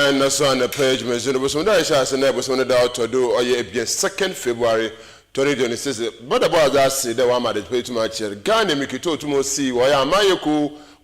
And that's on the page. Mentioned was when I said was when the to do or ye 2nd February 2026. But about that, say the one that pay too much. Ghana make it to see why am I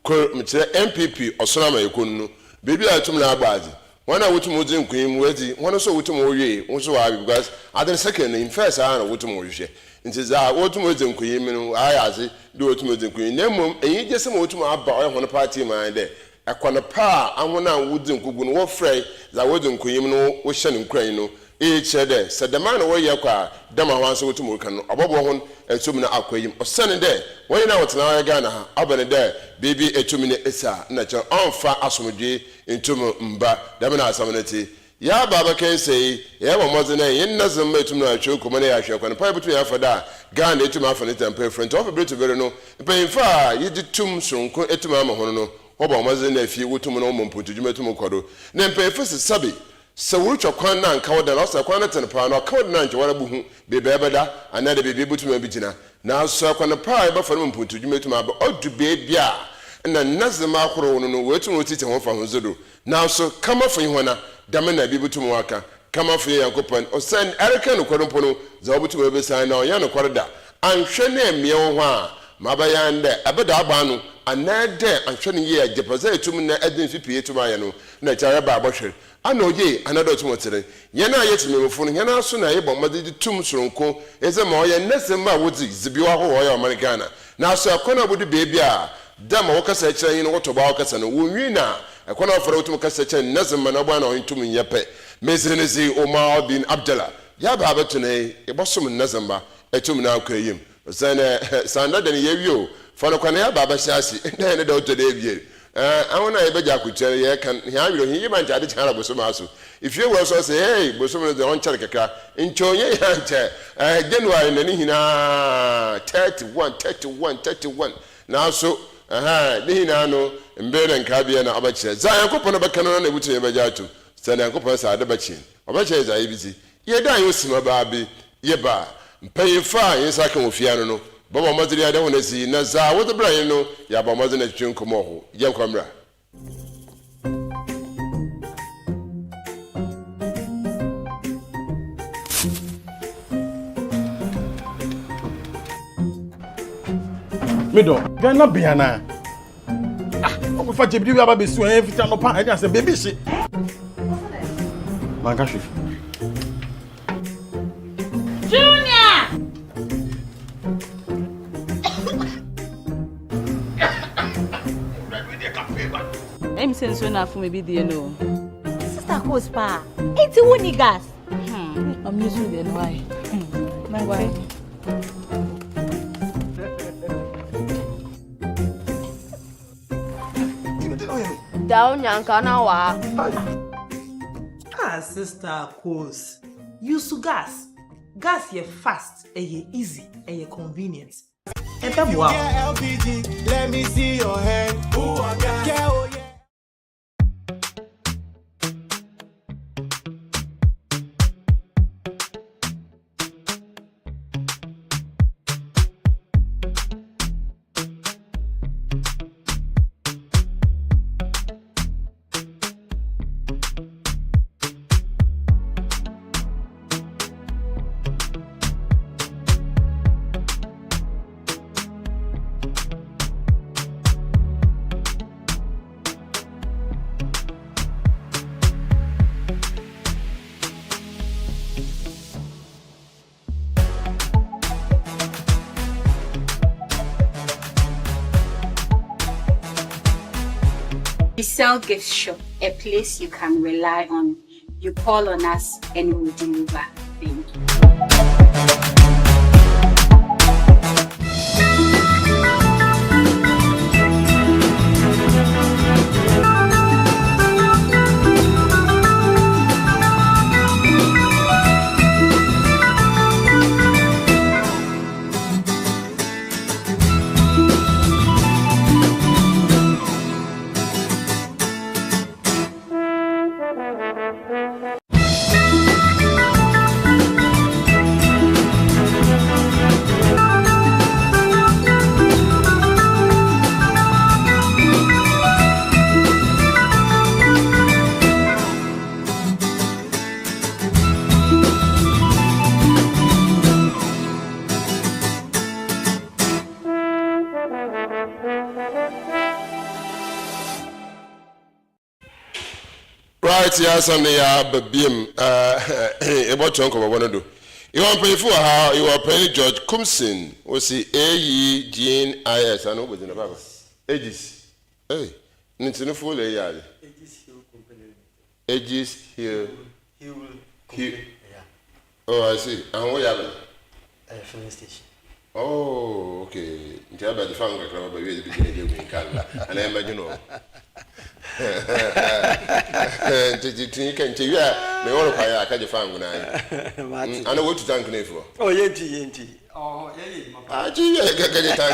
MPP or Sonama Yakunu. Baby, I told me about it. One I would to Mozin Queen, one also with Moye, also I because at the second in first I know what to Moye. And says I want to Mozin Queen, I as it do it to Mozin Queen. Name and you just want to my bar on a party mind there. A pa and one I wouldn't cook no fray that wouldn't queen no ocean in crane each other said the man away your car dama once to Murkan above one and 2 minute aquarium or sunny day when I was now Ghana abandoned there baby a 2 minute essa natural on far assumed into Mba Damana Samanity ya baba can say ya wasn't a doesn't make to know a choke money I shall and pay between for that Ghana to my friend and pay friend of a bit very no paying far you did tomb soon to Mamma Hono. Oba mazin na fi wutum na omon putu jumetu mukodo na mpefisi sabi se wucho kwan na nka woda na osa kwan na tenpa na ka woda na nje wara buhu bebe beda anade bebe butum abigina na so kwan pa e ba fa no mputu jumetu ma ba odu bebe a na nazema akoro no wetu otite ho fa hozodo na so kama fa hona dame na bebe butum waka kama fa yankopon osan ereka no kodo pono za obutum bebe san na oya no korda anhwe na emie ho a mabayande abeda abanu anade anhwe ne ye ajepaza etum na edin fipi etum ayano na kyare ba abɔhwe ana oye anado tum otere ye na ayetime mefo no ye na so na ye bomade di tum soronko eze ma oye nesem ba wodi zibiwa ho oye Americana na so akona budi bebi a dama wokasa kyere yin woto ba wokasa no wonwi na akona ofere wotum kasa kyere nesem na bwa na ontum yepe mesire ne zi OMAR bin ABDULLAH ya ba abetune ebosom nesem ba etum na akwayim sanda de yewio fano kwane ya baba shasi na ne da oto de bie awon na ebeja kuchere ye kan ya wiro hi man jade chara bosoma aso if you were so say hey bosoma de on chere kaka nchonye ya nche January na ni hina 31 na so ni hina no mbere nka bia na abachire za yankopon bakano na ebutu ebeja atu sana yankopon sa ade bachi obachire za yebiti ye dan yosima ba bi ye ba mpayifa yesa kan ofiano no baba maziri ada wonasi na za wo de brain no ya ba mazina twin komo ho ye kwamra Mido Ghana biana o fa jebidi aba besu en fita no pa e say baby shi manga shi I'm saying so enough for me, you know. Sister Cospa, it's a winning gas. I'm used to it, why? My wife. Down, Yankanawa. Sister Cos. Use to gas. Gas ye fast, ye easy, ye convenient. LPG, let me see your hand. Ooh, I got yeah. ESSEL gift shop, a place you can rely on. You call on us and we will deliver. Thank you. right, yes, and they are beam. About to uncle, one do. You want to pay for how you are paying George KOOMSON. Was the AEGIS? I know within the Bible. AEGIS. Hey, it's in a full yard. AEGIS here. Oh, I see. And what happened? Filling station. Oh, okay. Until I the phone, I will be beginning of Canada. And I imagine all. You can tell you, may all of I catch a phone when I know what to thank me for. Oh, yenti. Oh, yeah. I do you just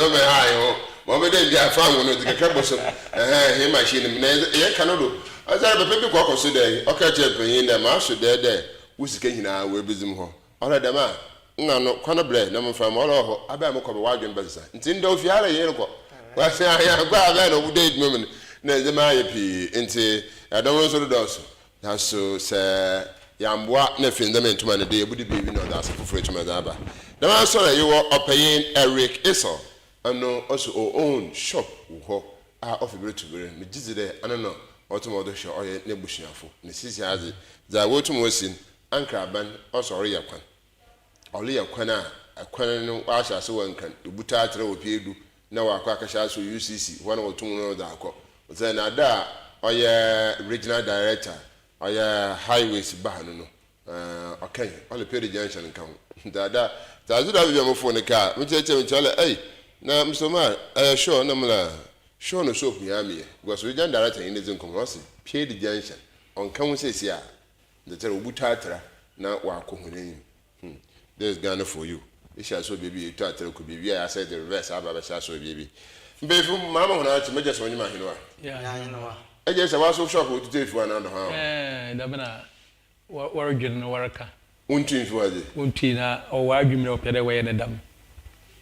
over high. One day, I found one of the caboose of him machine. I cannot do. As I have a baby cock today, okay, in the master there, which is now will be them home. All right, the man. No, corner bread, no from all of Abamo Wagon Bazaar. It's in those yellow yellow. Well, say I have got a date woman. No, the Mayapi, into I don't want to do so. That's so, sir. Yam what nothing the men to man a day would be no that's for free to Madaba. The man saw that you were paying Eric ESSEL, and no also own shop who are offered to be in the I don't know. Automotive show or a nebushing for Mrs. Yazzie. The Wotum Anchor Ban or sorry, a quan. Only a quana, a quan, Asha so one can. The Butatra will pay do. Now our quackashas will UCC, 1 or 2 no darko. Then Ada or your regional director or your highways bahano. Okay, only pay the junction and come. Dada, that's what I'm for the car. We tell you, hey, now, Mr. Mar, sure, no, sure, no soap near me. Was regional director in the Zincomosi, pay the junction. On come says, yeah, the Terubutatra, now walk home. There's Ghana for you. It shall so baby, you thought there could be. I said the rest, I shall so baby. Before Mamma, when I to just when you might know. Yeah, I know. I guess I was so shocked to take for another house. Dabana, origin worker. Untin for it. Untina, or argument of the way in a dam.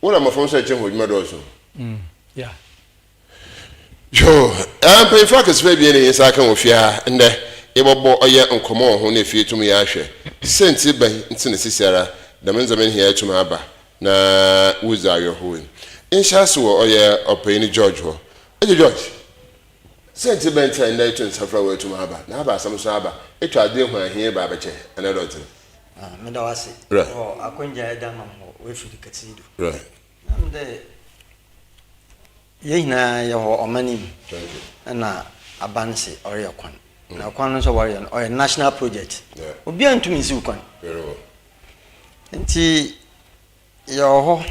What am I from searching with my also? Yeah. Joe, I'm paying focus baby in a second of ya, and there. Ebo oye nkomo ho na fie tum ya hwe senti ban ntine sisiara da menzamen here tum aba na wuza yo ho insha so oye openi George ho George senti ban tan na tun safra wa tum aba na aba asam so aba etwa ade ho ahie ba ba che ana dot me da wase oh akonja eda ma ho we fi katido right am de yina ya ho omani na abanse ore yakon na kwan so warrior or a national project obi antumi nsi kwan very well nti yo ho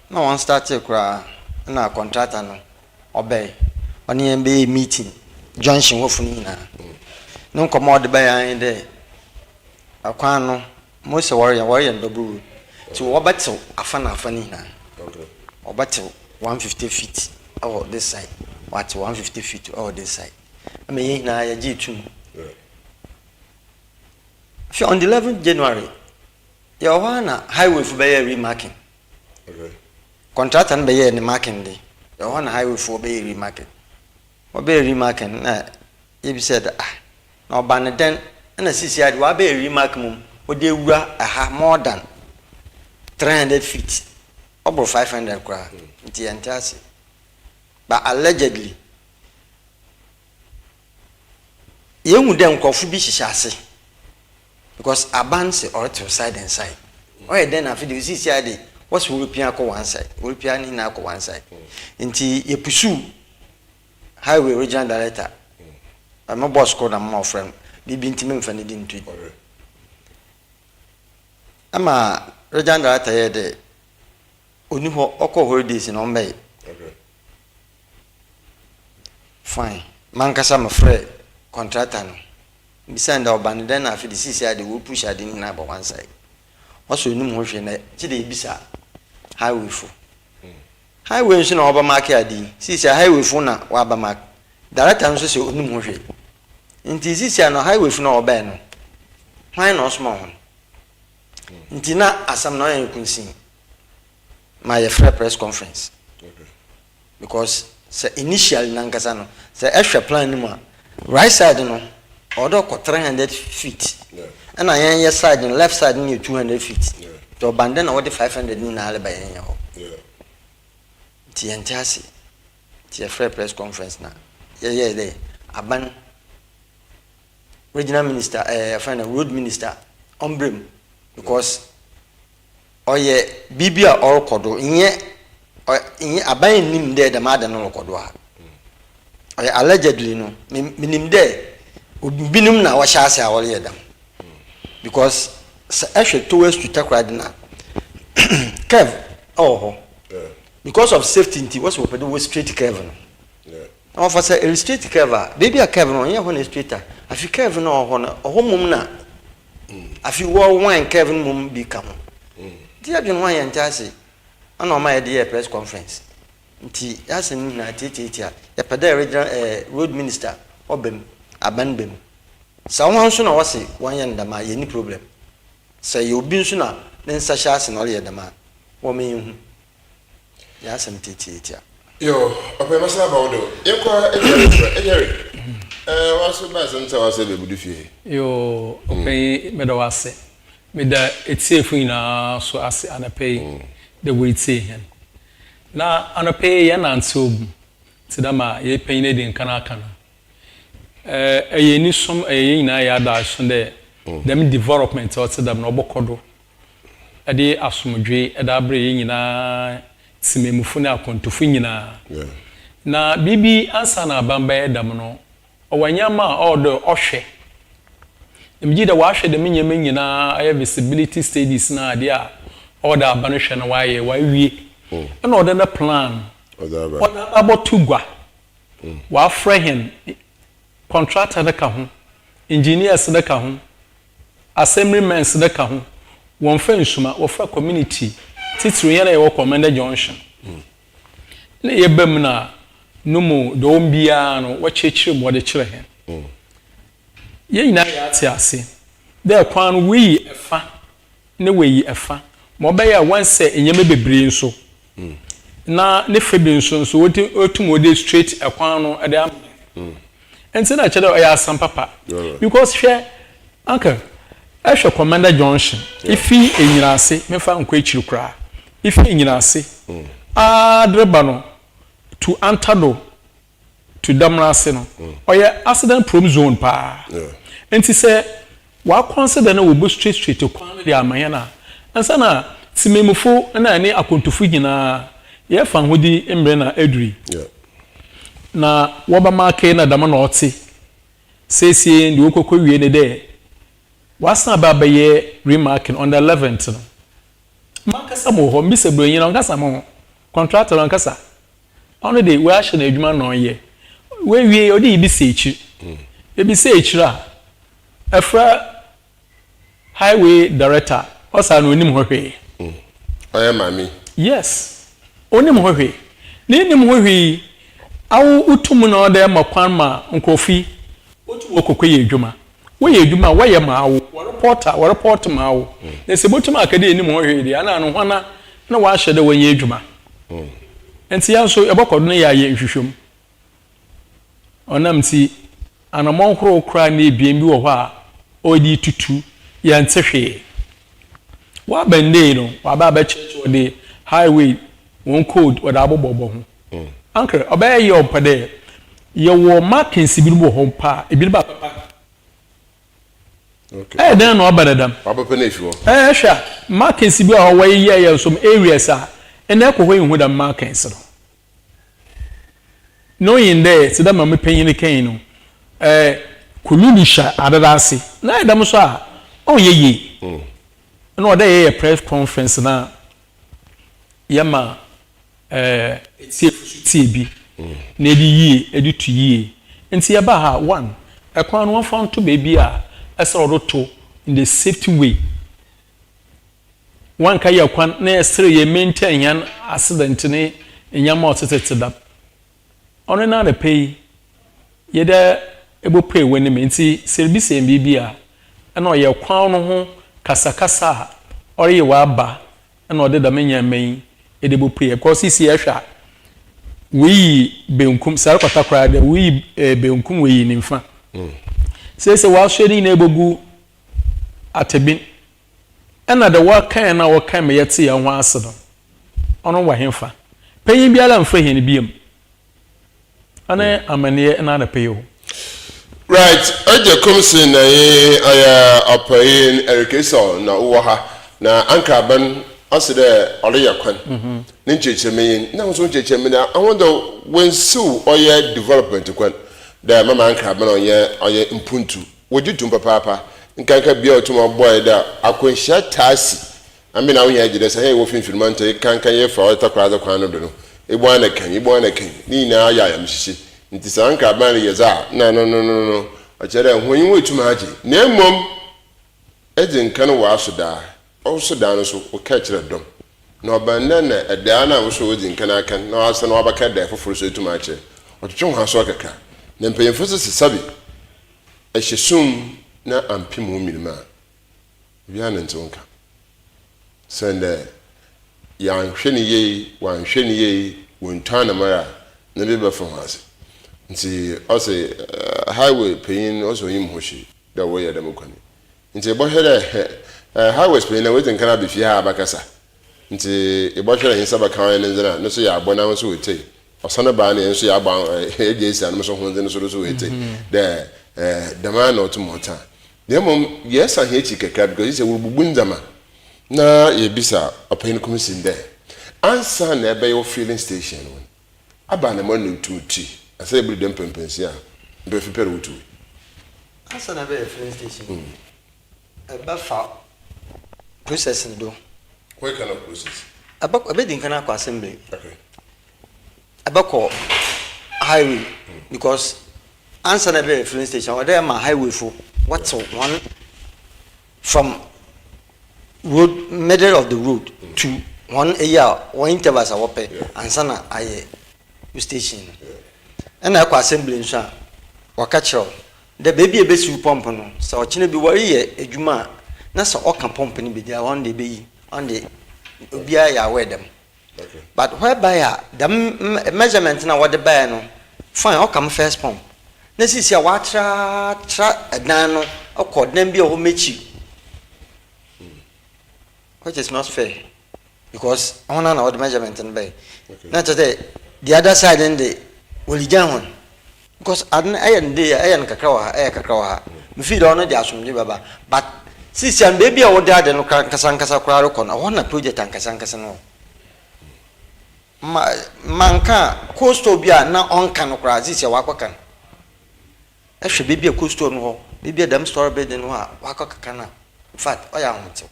na one start kra na contractor no obey oni mbe meeting junction wo funi na no commode by an de akwan no mo se warrior double ti wo betel afani na okay obetel 150 feet over this side what 150 feet over this side I mean, I G2. On the 11th January, your one highway for Bayer remarking. Contract and Bayer in the marking day. Your one highway for Bayer remarking. Or Bayer remarking, if said, no banner then, and a CCI, what Bayer remarking, would they were more than 300 feet, over 500 crowd, the entire. But allegedly, you dem kofu bi hihase because abanse or to side and side or then after the CCID what's European ko one side European na ko one side nti ye pursue highway regional director my boss called am my friend bibi ntime mfa ne di ntu ama regional director ye de oni ho okọ holidays no mbey fine man kasa my friend contractor no bisanda oban den na fi the CCI will push adin na one side also enu mo hwe na ti de bisa highway fu highway nso na oba mark adin CCI highway fu na wa ba mark director nso se enu mo hwe nti CCI no highway fu na oba no hwan na osmo ho nti na asam na yan kunsin my press conference because say initially nankasa no say extra plan ni mo right side no order 300 feet and I am your side and left side near 200 feet to abandon all the 500 in all by any ho TNTC ti free press conference na yeah there aban regional minister friend road minister ombrem because oye bibia orokodo nye aban nim there the mother no rokodo ha oye allegedly no minim there obinum na wa sha ase a wole yedam because actually towards to TAKORADI na Kev because of safety nti what's we do straight Kev no I for say a straight Kev baby a Kev no here when straighter afi Kev no ho mum na afi wo wan Kev mum bi ka ho dia dwen wan yan tase ana o ma ye press conference nti yasen na tete ya pada regional road minister obem aban bem sa won so na wose wan yan da ma ye ni problem say you bin so na nsa sha na ole dama wo me hu ya sam tete yo ope masala ba wodo ekwa ejere waso ba sense wase be budu fie yo ope me do wase me da etiefu ina so ase anapei the we tie hen na anapei ya na ntobu tidama ye peine de nkana aka no eyeni som eyina ya da so de dem development or tidam no bokodo ade asomdwe eda abre nyina simemufo na akontofu nyina na bibi ansa na bamba edam no owanyama odo ohwe emji da wahwe de menyema nyina aya visibility studies na ade a order abanhwe na waye wawie na order na plan order abotugwa wa frehen contractor da ka ho engineers da ka ho assemblymen da ka ho won fa nsuma wo fa community titru yana ye wo Komenda Junction na ye bam na numu do ombia no wo chechire mo de chire he ye ina ya ate ase de kwan wi efa ne wi efa mo be ya wanse enyeme bebre nso na ne febi nso otum ode straight ekwan no ade am enti na chede ya asam papa because hwe uncle ehwe Komenda Junction ifi enyirase mefa nkwa echiru kra ifi enyirase adreba no to antado to damrase no oye accident prone zone pa enti se wa consider na wo bo straight kwan de amanya na ansa na timemufo na ne akontofu nyina ye fa hodi embre na edri na woba make na dama na oti sesie ndi okokọ wie ne de wasa baba ye remarking on the 11th no makasa mo ho mbise bronyi na nkasa mo contractor nkasa on the we action adwuma no ye we wie odi ibise echi ebise echira efra highway director osa no onim hohwe oya mami yes onim hohwe ni nim hohwe awu utum na ode makwan ma nkofi otu okokọ ye adwuma we ye adwuma we ye ma awu wo report ma awu na se botum akade enim hohwe de ana no hwana na wa hyede we ye adwuma enti ya so ebokodo na ya ye nhwehwem onam ti anamon horo kra na ebien bi wo ho a odi tutu ya ntehwe wa bende no wa ba church wo de highway one code wo da abobobo ho uncle obey ye opade ye wo markings bi bo ho pa ebi ba papa okay den no obadadam papa penefu hwa markings bi ho wa ye some areas a and I go in with a markings no in there so that mama penyin kan no kululisha adadase na edam so a on ye no oda ye press conference na yama TB na edi tu yie enti ya ba ha one ekwan no fon to baby a esoro to in the safety way one ka ye kwan na esere ye maintain yan accident ne nyama otete da ono na the pay ye da ebo pay wani menti service mbb a na ye kwan no ho kasakasa ore ye wa ba na ode da menya men edebo pay because isi ehwa we benkum sare kwata kra da we benkum we ni mfa se wa hwedi na ebogu atebin ena the work kan na work kan me yete ya ho ase no ono wa hemfa panyin biala mfa hen biem ane amane na na pay o right aje komson na aya apain education na wo ha na anka ban asede ole yakwan ne nchecheme na so nchecheme na I wonder when so oye development kwan da mama anka ban oye impuntu wojitum papa nkanka bia otum boy da akwanhia taasi amina wo ya gide say hey wo finfirmanta kanka ye fa o takwara kwan no do no ibo anakan ni na aya yamhihye nti sanka ban ye za no achere hoyin wetum haje na emom edin kan wa asoda no so o ka kire dom na obanna na edaa na wo so odin kan akan na asa na wabaka da foforo so etum ache otwetwe ho aso kaka na mpanyefo se sabi ehyesum na ampim omirima bia na ntonka sende ya nhwene ye wa nhwene ye wontana mara na beba fo hase nti ose highway pain also yim hoshi da wo ya da mkwani nti ebo hwere highway pain na wetin kana be fie ha bakasa nti ebo hwere yin saba kan ne nzana no so ya abona no so wetei osana ba na nso ya agba AEGIS na so ho nzana so wetei da dama na otumota demo yes I hate kaka because it's a wububu nzama na yebisa apain komsin there answer na ebe your filling station one aba na mo ntuti asa ebri dem pempensia be fi peru tu asa na be filling station eba fa processing do what kind of process aba din kana kwa assembly okay aba ko highway because answer na be filling station or there ma highway for what's one from road middle of the road to one area one intervals a wope ansana aye station and I assembly nso wakacho the baby ebesi pump no so ochine bi wari ye adwuma na so oka pump ni be dia one day be on the obia ya wear them but whereby the measurement na what the buy no fine oka first pump na sisi a watra dan no akọ dan bi o mechi which is not fair because I want to know the measurement and by not today the other side and the olijan one because ayan kakra me feed on the asumdi baba but sisi and baby a woda de no kasankasa kwaro kon I want na project ankasankasa no manka costo bia na onka no kra sisi wakwakan ehwe baby a costo no ho baby a dam store bed no ha wakaka na in fact oya hoto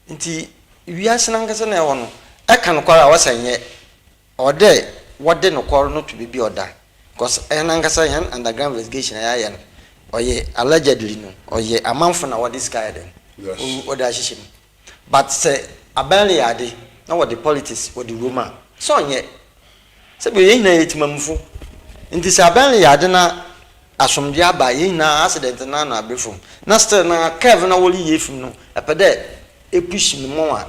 nti wiase nankasa na ewo no eka no kwara wasanye ode wode no kwaro no to baby oda because nankasa yan underground investigation ya yan oye allegedly no oye amanfo na wode sky den oda hihim but say abali ade na wode politics wode Roma so nye se be yin na yetimamfu nti say abali ade na asomdwe aba yin na accident na na abrefum na still na curve na woli yefum no epede epush me mo a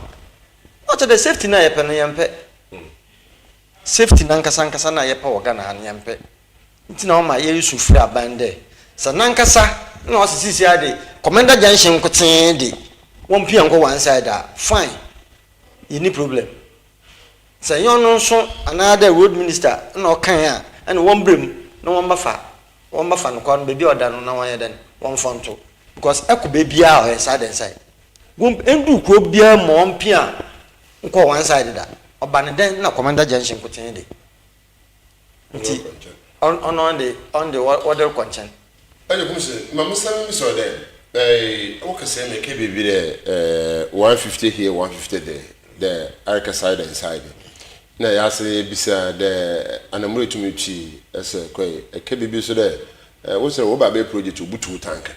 what the safety na yepe no yempe safety na nkasa na yepe woga na han yempe nti na o ma ye sufri abande sa na nkasa na o sisi ade Komenda Junction koten de won pia nko one side a fine you need problem sa yon no so another road minister na o kan a and won brem na won bafa no kon be bi oda no na won ye den won fonto because ekobe bia o side and side won endu ko bia mo mpia nko one side da obane den na Komenda Junction koten de nti on the order concern ayo kumse mamusami so there o ka say me ke be there 150 here 150 there the arca side and side na ya say bisa the anamure to me chi as kwai ke be so there wo say wo ba be project obutu tank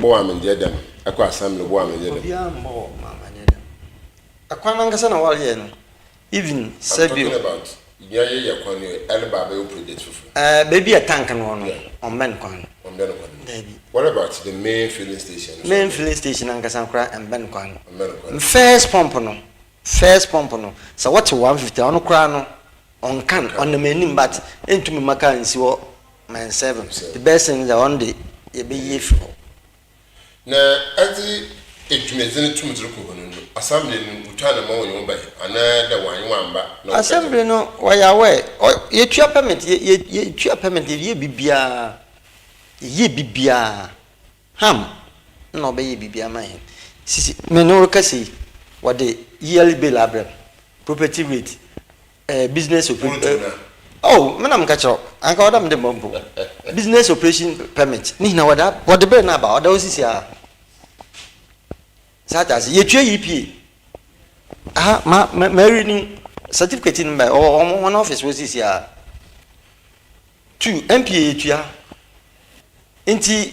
bo am nje dem akwa assembly bo am nje dem bia mo mama nye dem akwa nangasa na wale no even sabio ye kwani elba be project fufu baby a tank no on men kwan what about the main filling station nangasa kra and ben kwan first pump no so what 150 on kra no on can on the menu but into me maka nsi wo man 7 the best thing is on the ye be yefo na ati etwumezene tumzuru ko no assembly no utana ma wonyo bai ana da wanwamba assembly no wayawe ye tua permit ye tua permit ye bibia ham no be ye bibia man sisi me no kasi wade yearly bill abram property rate business operation oh menam ka cho anka wadam de bombo business operation permit ni na wade be na ba wada osisi a satas ye tua yipi Mary ni certificate in by one office was this year. 2 MPA tua. Inti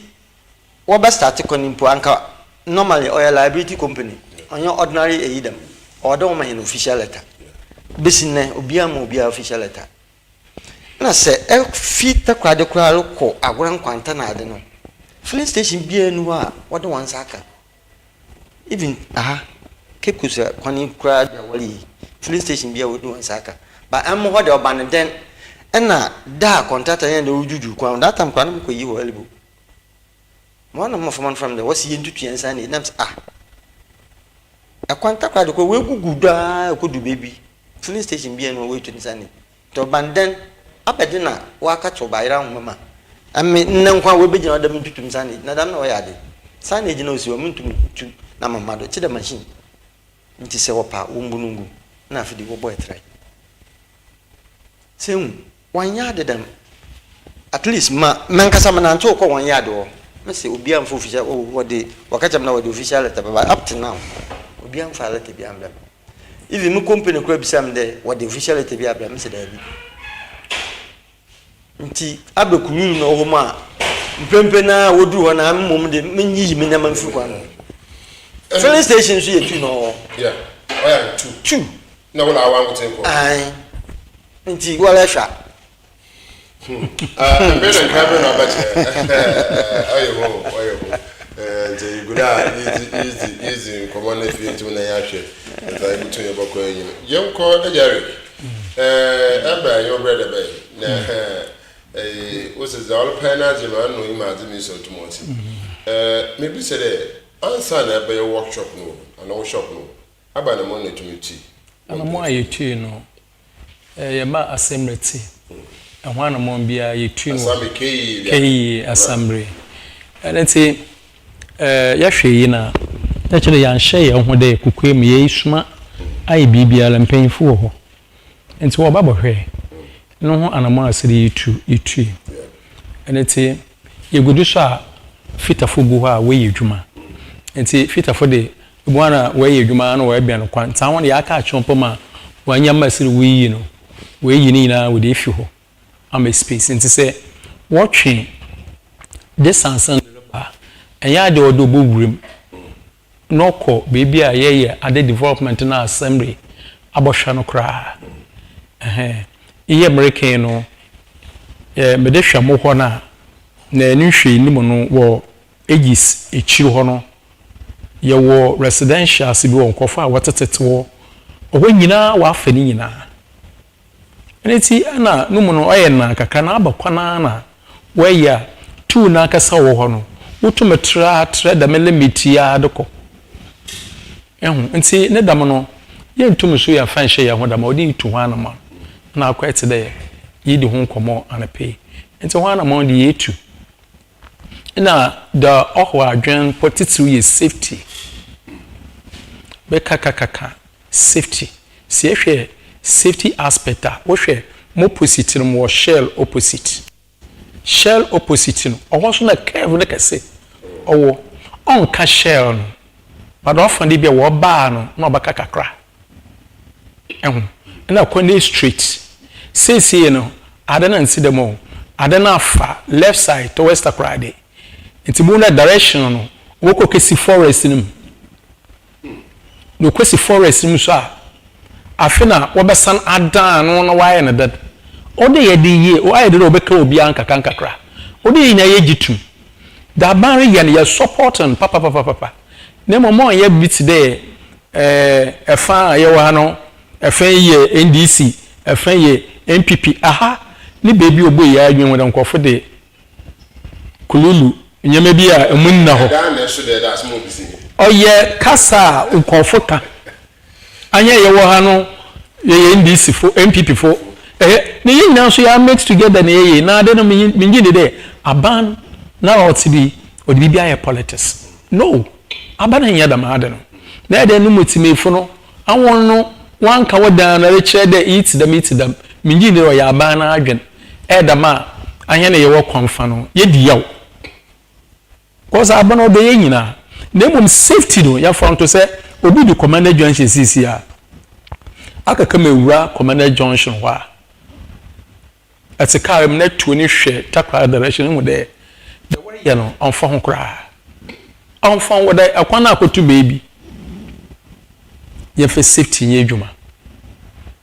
waba start konimpo anka normally oil liability company on your ordinary aidem or don't mind official letter. Bisine obia official letter. Na say e fit takrade kwa loko agran kwanta na ade no. Filling station bia nu a wode wan saka. Even Kekusa kwani crowd wali filling station bia wodu ansaka but am ho de oban den na da contractor yen de ujuju kwa that time kwa ko yi ho elibu one of my from the was yin tutu ansa ni nam a contractor ko we gugu da ko du baby filling station bia no we tu ansa ni to banden abedina wa ka to bayra ho mama am nan kwa we begina da tutu ansa ni na dam na wa ya de sane gina osi wa muntu tu na mama do chida machine nti se wopa umbunungu na afidi wo boy try sem wanya de dem at least mankasa mananto ko wanya de o me se obi am official o wode wakacha na wode official letter ba up to now obi am fa letter bi am dem even me company ko bisam de wode official letter bi abram se da bi nti abekunu no ho ma mpempe na wodu ho na mmom de menyi me nyama mfi kwa no filling station so you know. Yeah. Oh yeah, two. No one I want to take. Aye. Nti wala sha. Better cabin or better. Oh, the good easy common if you to na yashe. And I put your book when you call a Jerry. Abba, your brother bay. Was the all penance you know imagine so tomorrow. Maybe say answer na be workshop no and workshop no aba na money to meet ana mo ayetu no ye ma assembly ehwa na mo bia yetu no assembly assembly anti ya hwe na ta kire ya nhye ye ho de kukuem ye isuma ai bibia la mpanfo ho nti wo babo hwe no ho ana mo asiri yetu anti ye gudu so fitafo gu ho a we yedwuma nti fitafo de bwana we yedwuma na we bia no kwanta won ya aka chompo ma wanya masiri we yi no we yi ni na we de fi ho am space nti se watching distance and enya de odo bogwurim no ko baby a ye ade development na assembly abohwa no kra iye american no me de hwa mo ho na nhwe ni mo no wo AEGIS echiru ho no ye wo residential asibi won kofa watetete wo owo nyina wa afa ni nyina eneti ana no mo no oye na kaka na abakwana na weya tu na akasa wo ho no wotumetra da melemiti ya adoko nti ne dam no ye ntum so ya fan hye ya ho dam odi tu ho anama na akwete de yi di ho komo anape nti ho anama di yetu na the adwen potitiru ye safety be kaka safety si ehwe safety aspect a wo hwe mo opposite no mo shell opposite no owo so na curve ne kase owo on ka shell no but often dey be wo ba no na obaka kakra na kwani straight say no adana nsi dem o adana afa left side to west takoradi nti mu na direction no wo ko kesi forest nim no kwesi forest nim so a afina wo besan adan no na waye na dad ode ye de ye o aye de obeka obi an kakra ode ye nya ye gitum da ban ye ne supporting papa ne momo ye bit de efa ye wa no efa ye NDC efa ye MPP aha ni baby obo ye adwen wo de nkofo de kululu nyame bi a emunna ho oye kasa ukofoka anya ye wo ha no ye NDC fo MPP fo ni yin na so ya mix together na ye na de no mingi de aban na o tibi o di bia ye politics no aban anya da ma de no na de no motimefo no awon no wan ka wodan na reche de eat them mingi de o ya aban na adwen da ma anya na ye wo konfa no ye di yaw cause aban o de ye nyina na safety no ya front to say obi di Komenda Junction CC aka kama ewura Komenda Junction wa ati car em na tu ni hwe takwa direction mu de wore ye no onfa ho kra onfa wo de akwana akotu baby ye fa safety nye adwuma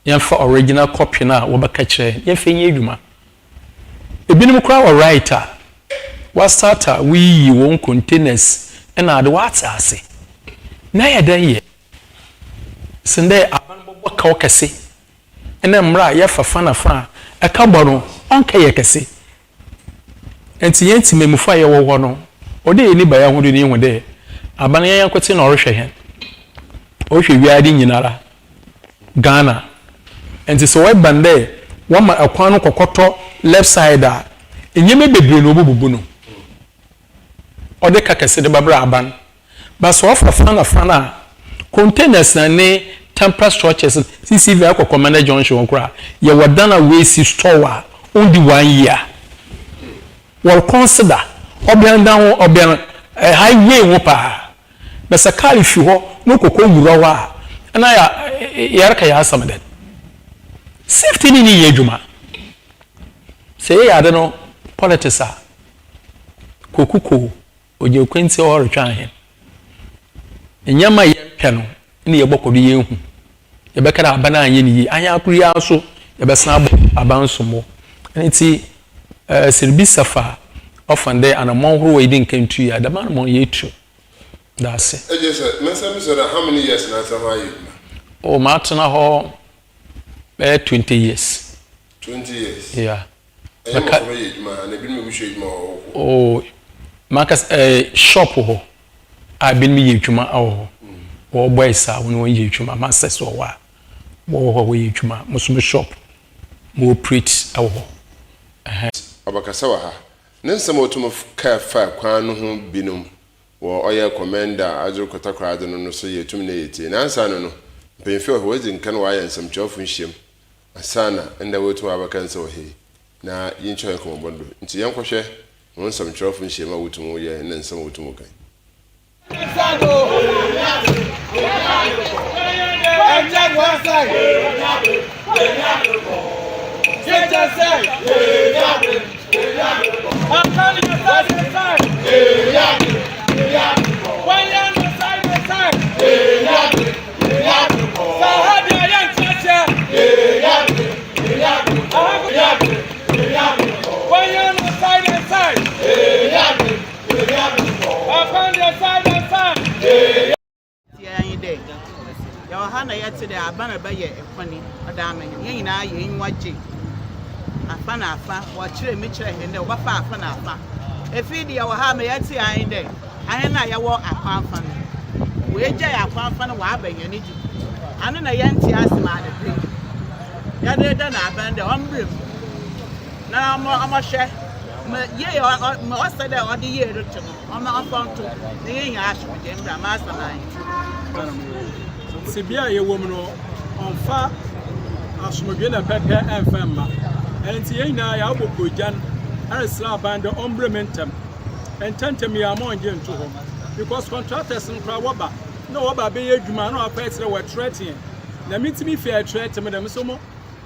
ye fa original copy na wo baka kire ye fa nye adwuma ebinim kra wa writer wa starter we won containers na ade wata ase na ya dan ye sende aban bobo ka okese ena mra ya fafa na fa aka boro onka ye kese enti yenti memufa ye wo no ode eni ba ya hodo ni hu de aban ya yankote na orhwe hen ohwe wiade nyinara Ghana enti so we bande wa ma akwan no kokoto left side a enyeme bebre no obubu no ode kakese de babra aban ba so fana containers na ne temporary structures CCV akọ Komenda Junction kra ye wadana we si store on the 1 year will consider obian down obian highway wo pa na sakari fi ho no kokko wura wa na ya raka ya asam den safety ni ye adwuma say ya de no politics a kokuko oje kwenti o retwa hen enyama ye pɛ no ne ye bɔkɔdo ye hu ye bɛkara abana anye ni anya akuri aso ye bɛsna abo abansomo nti serbi safa ofande anamon horo we din kantu ya da man mon ye tu that's it just mention so that how many years na so how you oh matna ho 20 years 20 years yeah oh makas shop ho I been me yituma awo wo boys a won won yituma masters wo wa wo yituma musum shop mo preach awo abakasa wa ha nensem otum ka fa kwan no ho binum wo oye Komenda ajuru TAKORADI no so yetum na yeti nansa no mpemfe ho wezi nkan wa ya nsem chofu nhiem asana enda wotu abakansa wo he na yincho ko bondo nti yankohwe won nsem chofu nhiem a wotum wo ye na nsem wotum kan Hana yet today, I ban a bay funny, a damn, yen I yen watching. A fan afa, watch a mitcher and the wafa fan afa. If he our hammer yet see I in there, I and I walk a palm fan. We jay a palm fan wabbing and it. And then a yanty asked man a thing. Yet then I band the umbrella. Now I'm a share. Yea, or said all the year, I'm not found to the yin ash with him, the mastermind. Sibia ye woman onfa asomdwe na pepe enfemma enti ye nyina ya abobojan aresla band ombrementam ententem ya monje nto ho because contractors nkra woba na woba be ye adwuma na afa etere we threaten na mitimi fe threaten me dem so mo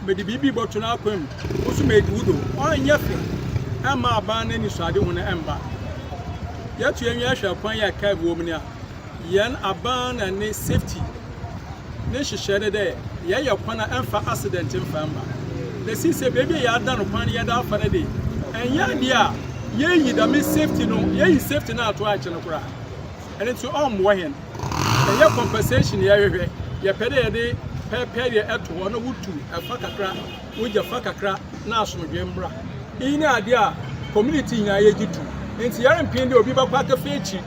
me di bibi boto na akwam osu me dudo onye fe ama aban na ni suade ho na emba ya tu enwe ahwe kwan ya ka bo mu ni a yen aban na ni safety ne hyehyɛ de ye kwana emfa accident mfamba the sise baby ya da no kwan ya da afa ne de enya de a ye yi da me safety no ye yi safety na ato a kyene kora and to wo hen ye compensation ye hwehwe ye pede ye de pepe ye eto ho no wutu efa kakra wugya fa kakra na asomdwe mbra ini ade a community nya ye gitu enti yare mpin de obi ba kwa ka fechi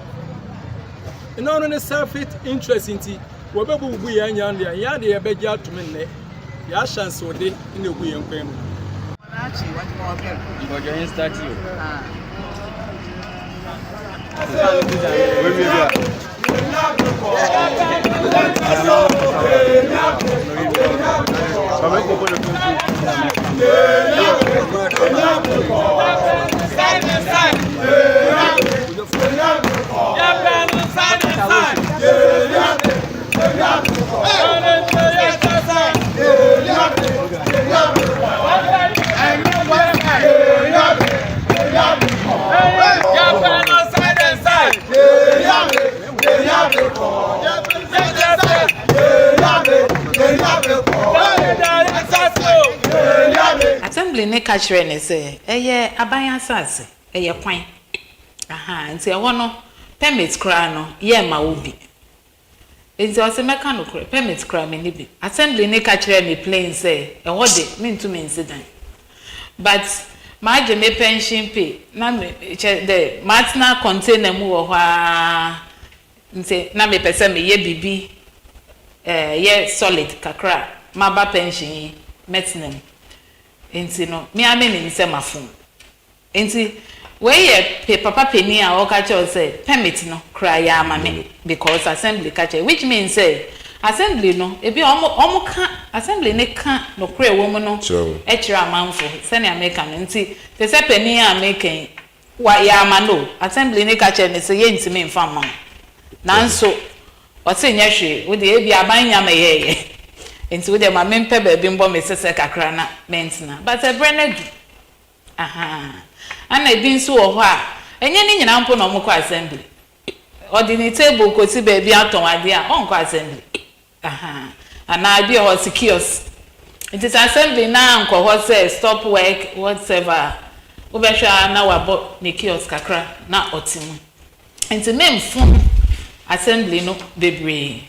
no no self interest nti wo be bu ya nya ndia ya de ye be ja to me ne ya chance ode ne ku ye nkwan mu Achi what more bien. Go join start you. Assembly ne kachre ne say eye aban asase eye kwan aha nti e wono permit kra no ye ma obi nti o se meka no kra permit kra me ni bi assembly ne kachre me plain say e wo de me ntu me incident but ma je me pension pay na me the matna container mu wo ha nti na me pese me ye bibi ye solid kakra ma ba pension metinem enti no me ameni ni se mafun enti we ye papa penny a o ka che say permit no cry ya mame because assembly ka che which means say assembly no ebi omo ka assembly ne ka no cry wo mu no e kira amanfo se ne ameka no enti te se penny a meken wa ya ma no assembly ne ka che ne se ye ntimi mfa ma nanso o se nya hwe wo de ebi aban nya ma ye enti wo de ma mempe ba bi mbo me sese kakra na mentina but e brene du aha ana ebi nso wo ho a enye ni nyina mpo na omko assembly ordinary table ko ti ba bi aton ade a onko assembly aha ana bi ho secures it is assembly na nko ho say stop work whatever wo be hwa na wabo ni kiosk kakra na otimu enti memfun assembly no bebre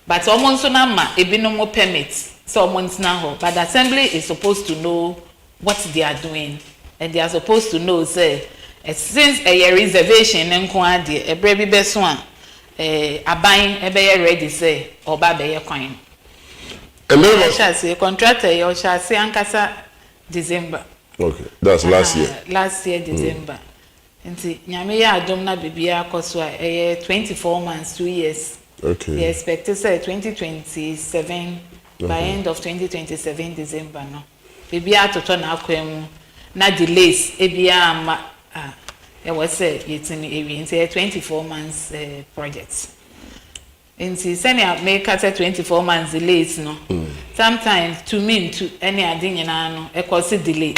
but almost na ma ebi no mo permit so almost na ho but the assembly is supposed to know what they are doing and they are supposed to know say since a reservation nko ade ebre bi beso a aban ebe ye ready say oba be ye kwan e sha say contractor ye sha say ankasa December okay that's last year December nti nyame ya adom na bibia akoso a 24 months 2 years. Okay. We expect to say 2027 by end of 2027 December no. Baby atoto na akwemu na delays ebia ma e was say yetini ewi nti 24 months project. Nti senior make at 24 months delays no. Sometimes to mean to any adin na no e cause delay.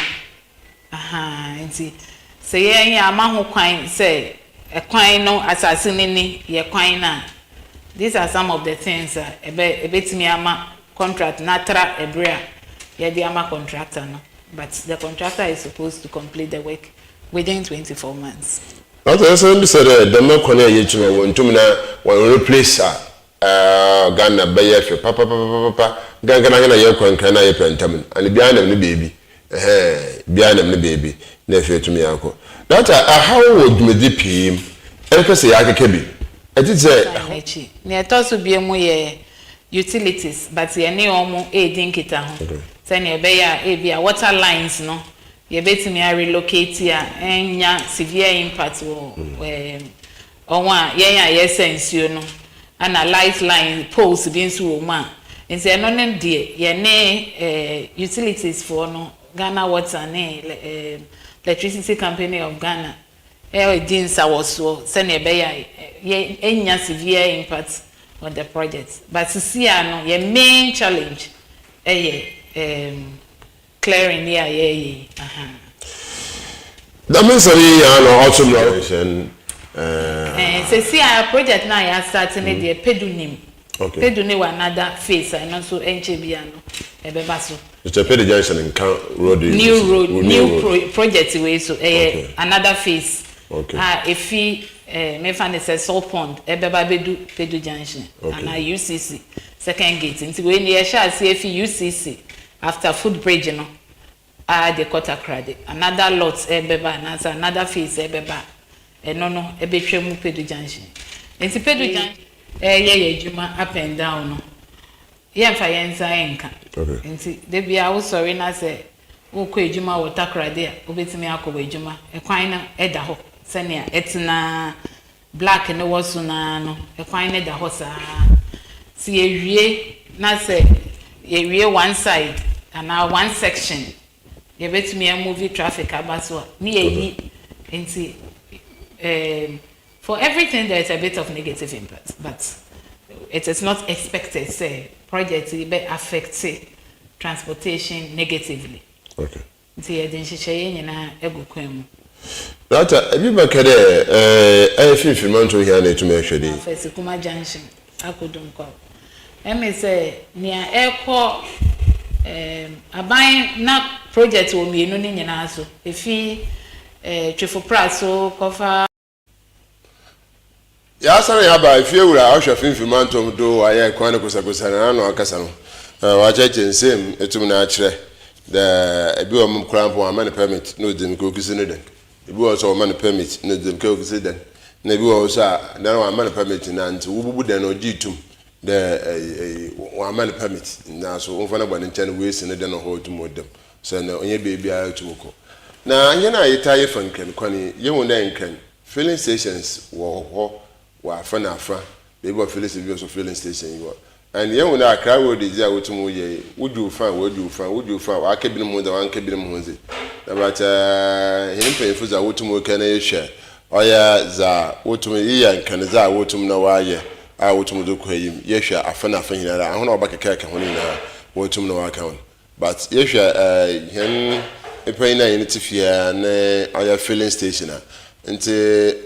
Aha nti say yen ama ho kwan say e kwan no asase ni ye kwan na. These are some of the things ebetimi ama contract natra ebrea ye di ama contractor no but the contractor is supposed to complete the work within 24 months. That's what you said the man kone ye chuma wontum na won replace Ghana baye fe papa Ghana na ye kwankan na ye pentam and bia na ne baby bia na ne baby na fe tumi akọ that how would me di pim e pese ya keke bi it is ne tosu bi emu ye utilities but ye ne omo din kita ho say ne be ya bia water lines no ye betimi a relocate ya enya severe impact onwa ye ya ye sense no ana light line poles bi nso wo ma nti eno ne de ye ne utilities for no Ghana Water ne Electricity Company of Ghana dinsa was so send a enya severe impact on the project but see no your main challenge clearing here that means autumn renovation see our project now ya starting the pedunim okay peduni another phase and also enchebiano ebeba so it's a pedu junction in road new project way so another phase. Okay. If me find a salt pond, ebeba bedu pedu junction, and UCC second gate. Until when you shall see if UCC after food bridge, no, the TAKORADI another lot ebeba, and another phase ebeba, no ebetwemu pedu junction. Enti pedu jan ye adwuma up and down no. Ye mfa ye nsa enka. Okay. Enti de bia wo sorry na se wo kɔ adwuma wo TAKORADI a obetimi akɔ adwuma. Ekwan na eda ho. Senia etina black no was na no ekwan na eda ho saa. Si ewie na se ewie one side and now one section. Ye betimi a movie traffic abaso. Ni eyi enti for everything there is a bit of negative impact, but it is not expected say project be affect transportation negatively. Okay. Nti edin hihye nyina egu kwan mu. Data ebi bakade finfimanto here na etume hwede. First Kuma Junction akodum kwa. Eme say nia ekọ aban na project wo mienu ni nyina so. Efi twefo praso kofa ya sara ya ba ifie wura ahwe finfimanto do aye kwan ne kosakosa na no akasa no wa cheche nsem etum na akire the ebi o mkrampo amane permit no dem ko kisi ne den ebi o so amane permit no dem ko kisi den na ebi o so na wa amane permit na nti wububu den no gitum the wa amane permit na so won fa na gbane nchen we si ne den no ho tum odem so na onye beebi a tum ko na anye na ayitaye fanken kwani ye won na nkan filling stations wo ho wa fa na fa beebi o filling station so filling station yi and yen wona akra wo de dia wotum ye wudu fan wa akebin mu da wan kebin mu nze na bata hin penfu za wotum ka na yehwe oya za wotum yiya nkan za wotum na waye a wotum do ko yim yehwe afana afa hinara ahono obakeka ka hono na wotum na wa ka hono but yehwe hin epaina yin tifia na oya filling station nti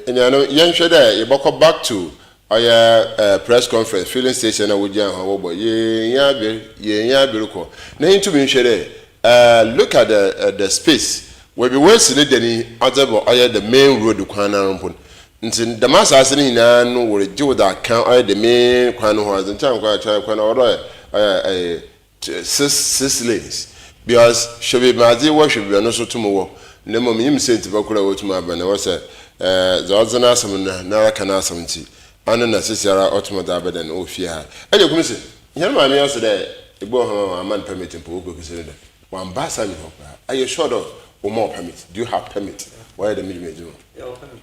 enyano yenhwe da yebokọ back to press conference filling station na wujan ho boy ye nya ko na into be share look at the space where we were sitting the other the main road kwan na mpon nti the mass asini na no wore give that can the main kwan ho as ntan kwan odo six lanes because should be mazi what should be no so tumo na mo mim sent bakura wotum abana wo se za ozana asam na kana asam nti ana na sisiara automata abedan ofia eje kumisi yan ma mi aso de egbo ho aman permit mpo go kisere da wan ba sa mi ho pa are you sure of OMAR permit do you have permit why the middle mejo yeah permit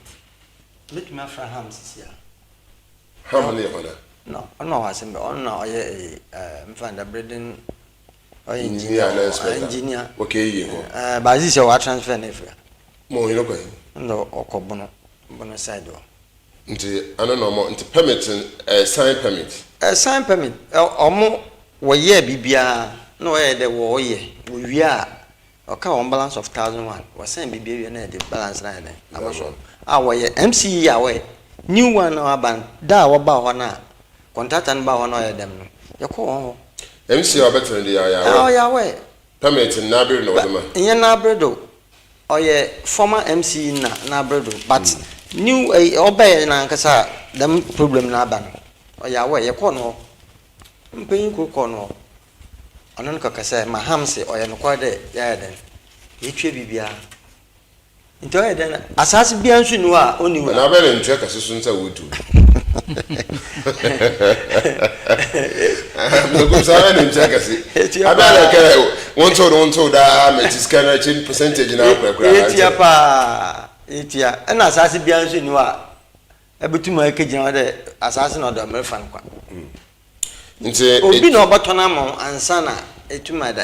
let me fra ham sisia how many hoda no wasembe no ye mfanda breeding engineer okay ye ho ba sisia wa transfer na fra mo yino ko no okobono bono side o nti ana no mo nti permit sign permit omo wo ye bibia no ye de wo ye wo wi a oka on balance of 1001 wo sign bibia wi na de balance na de amaso a wo ye MCE a we new one na ban da wo ba ho na contractor ba ho na ye dem no ye ko ho MCE obetre de ya ya we permit na be no wo ma ye na bredo o ye former MCE na bredo but new obey na nkasa dem problem na aba no oya we ye ko no mpen ko no onon ka kasa ma hamse oya no kwa de ya den ye twe bibia nto ya den asase bia nsu nu a oni wa na be le ntwe ka susu nsa wotu ko sa na ntwe ka si abala ka won to da metiska na chin percentage na akwa etia na asase bia nso ni wa ebutuma ekegina de asase na do merfan kwa nti obi na obatona am ansa na etuma da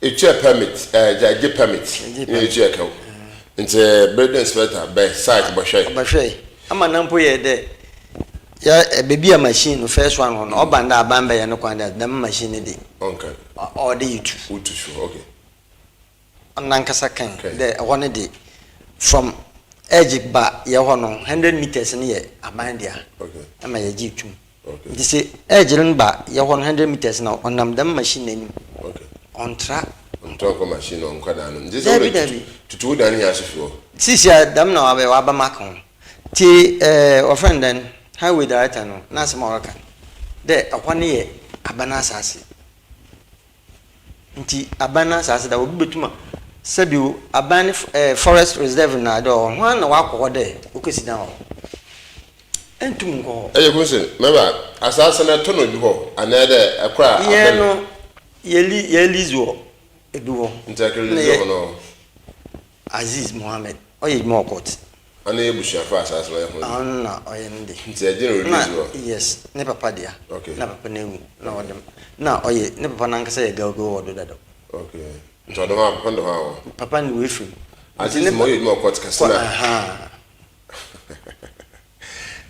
etia permit jage permit etia ka nti building inspector by site bashai ama nampo ye de ya bebi a machine first one on obanda abamba ye no kwanda dem machine di okay or the utu okay onankasa kan de one di from AEGIS ba ye ho no 100 meters ni ye amandia okay ama ye ji tum okay this AEGIS ba ye ho 100 meters na onam dem machine ni okay on track on track machine on kwada no this is tutu dan ya sofo sisi adam na wa ba makon ti offend then highway director no na se mawaka de akwani ye abana asase nti abana asase da obi betuma sabiu abani forest reserve na do ho na wakọ de okesi dan entum ko eye kunse meba asasa na tono bi ho anede akra ye no yeli zo eduwo ntakele zo no Aziz Mohammed oye mo court ana ebusha fa asasa na ho anna oye ndi nti agene release wo yes ne papa dia okay na papa na ewu na odem na oye ne papa na nkasa ye gago wodo dado okay nti odom ha papa ndo ha wo papa ni we free Aziz mo ye mo court kasina aha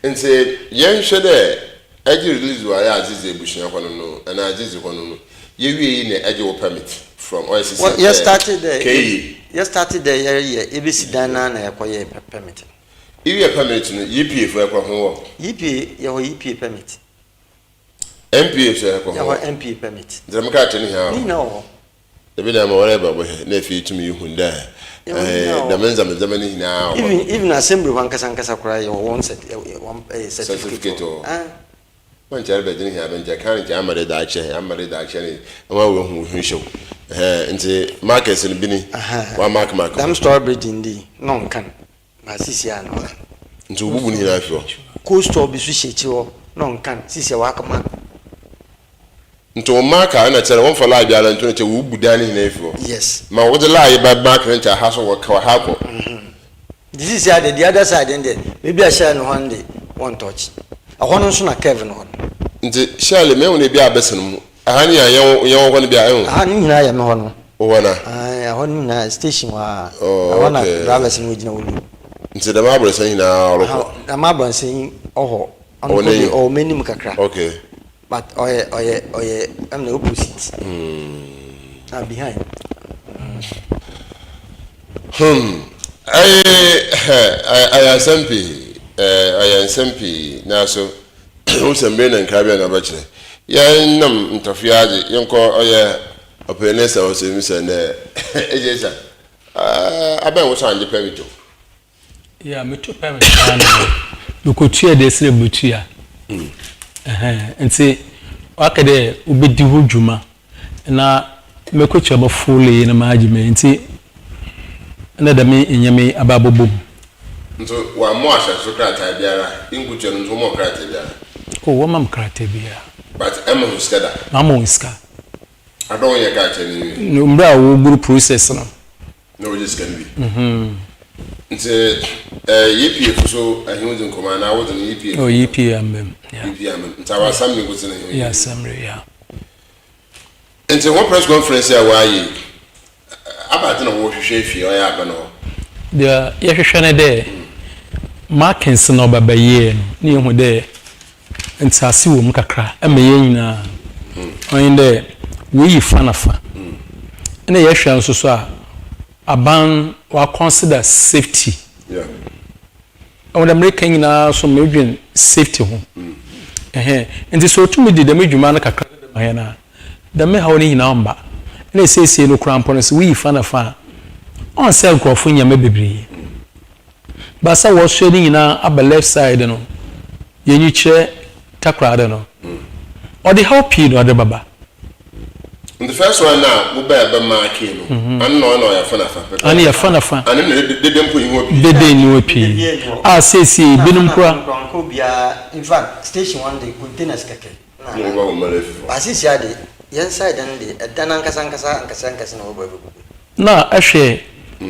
nti yen hwede agi release wo ya Aziz ebusha kwa no na Aziz kwa no ye wie ne agi wo permit from OSCC well, you started there KE you started there yeah ebisi dana na yakoye permit iwe permit no EPA for ekwa ho EPA yawo EPA permit MPA so ekwa yawo ho MPA permit ndem ka tani ha ni no ebi da ma wore ba bo na fi tumi yihunda da menza mezamani hina even assembly wan kasa kura yawo one certificate man jare be jini ha ben je kan je amare da ache ni ama we hu show nti markets ni bini wa mark dam store bridge ndi no nkan ma sisi ano nti ububu ni na fio co store bi su shechi ho no nkan sisi wa kama nti o marka na chere won fala biala nti che ububu dani na fio yes ma wo de lie ba mark nti ha so wo ka ha ko this is the other side and maybe I share no one day one touch ahono so na Kevin ho nti shale me won bi abesen mu ahani ya yan ho ne bi ayo ahani nyina ya me ho no o wana ahono na station wa ahona drivers no gina wolu nti da ma san hina oroko da ma san oho ono o menim kakra okay but oye I'm the opposite I'm behind I am SMP na so o sembe na nkabia na ba kire ya nam ntofiaje yenko oye openesa o semisa na ejesa aban wo sanje permit ya meto permit ana lukotua de sire butua nti wakade ubedi ho dwuma na mekotua ba fully na maajime nti na da me enyame ababobom nto wa mo asha so krata biara ingutua nto mo krata biara o wo mam krata biara but am who skada am ska adon ye ka cheni no mbra wo group process no just can be nti EPA so ahunzu nkoma na wo de EPA oh EPA ambem EPA ambem ntawa sammi go tene ya samre ya nti one press conference ya wa yi abate na wo hwehwe fie o ya aba no dia ya hwehwe ne de markings no baba ye ni hu de ntasi wo mkakra ema ye nyina on de we fanafa na ye hwa nso so a aban wa consider safety yeah on American nyina so medwin safety ho nti so tumi di de medwuma na kakra de ma na de me ha oni nyina mba na esiesie no krampo no so we fanafa on sell crofo nyama bebre basa wo so ni nyina aba left side no yenyi kire takoradi no or the help you no the baba the first one now we be mark you no ya fanafa ani ya fanafa ani de dempo yi ho bi de ni opi ah sesi binum kura ko bia in fact station one day containers keke no ba wo male asisi ade yen side and the dana nkasa na wo ba na ahwe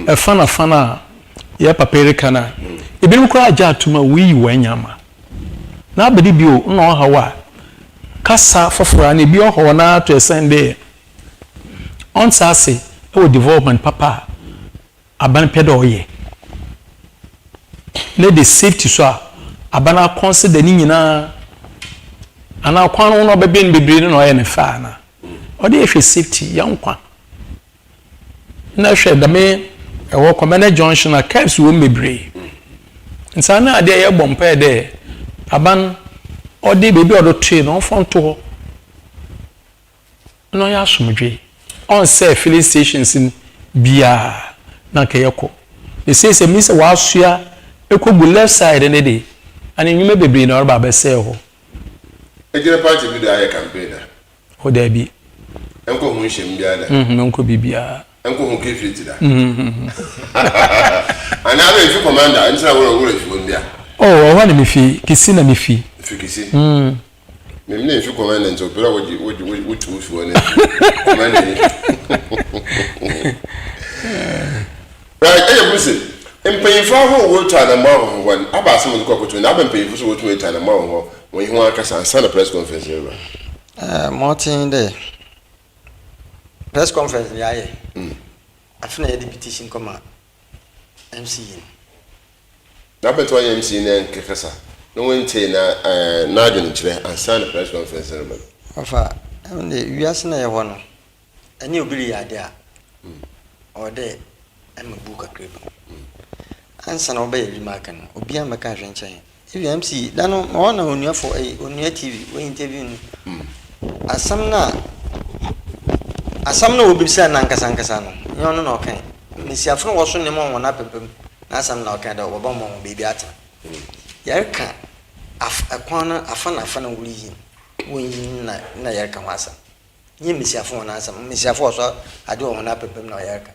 e fana ya paperika na ibinum kura aja atuma wi wanyama na abedi bio na ohawa kasa fofora na bi ohawa na to sende on sase e development papa aban pedo oye na the safety so abana consider ni nyina ana kwano no bebe bebre no oye ne fa na o de ehwe safety yankwa na hwe dame e wo Komenda Junction na caps wo bebre nsana ade ye bompa de aban odi bebi odo tree no fonto ho no ya somdwe on say filling stations in bia na kayeko they say me say wa asua ekogu left side ne de ani nyume bebre na orba be say ho ejire party bi da ya campaign ho da bi enko hu hye mbia da enko bibia enko hu kefiti da ana be fi commander ntina wo fi mbia Oh, one me fi kisina me fi. Fikisi. Mimi if you Komenda nso pera what to for na. Komenda. Right, Musi. Mpanyinfo ho wo twa na ma ho wan. Aba asem nko akoto na aba mpanyinfo so wo twa na ma ho. When you want to say na press conference Martin de press conference ya ye. Afina the petition come MC. Na beto MC na nkekasa. No wente na adwene kire ansa na press conference na ba. Afa, we asina ye ho no. Ani obiri ya de a. O de am book akrebu. Ansa na oba ye maka no. Obi am maka hwenchen. If MC da no ona onua for onua TV we interview no. Asam na obi se na nkasa no. Nye ono na okan. Mesiafo wo so ne mo wona pepem. Na asam na okan da oba mo baby ata. Yerka akwana afana wuri yin. Won na yerka wasa. Nye mesiafo wona asam. Mesiafo so ade wona pepem na yerka.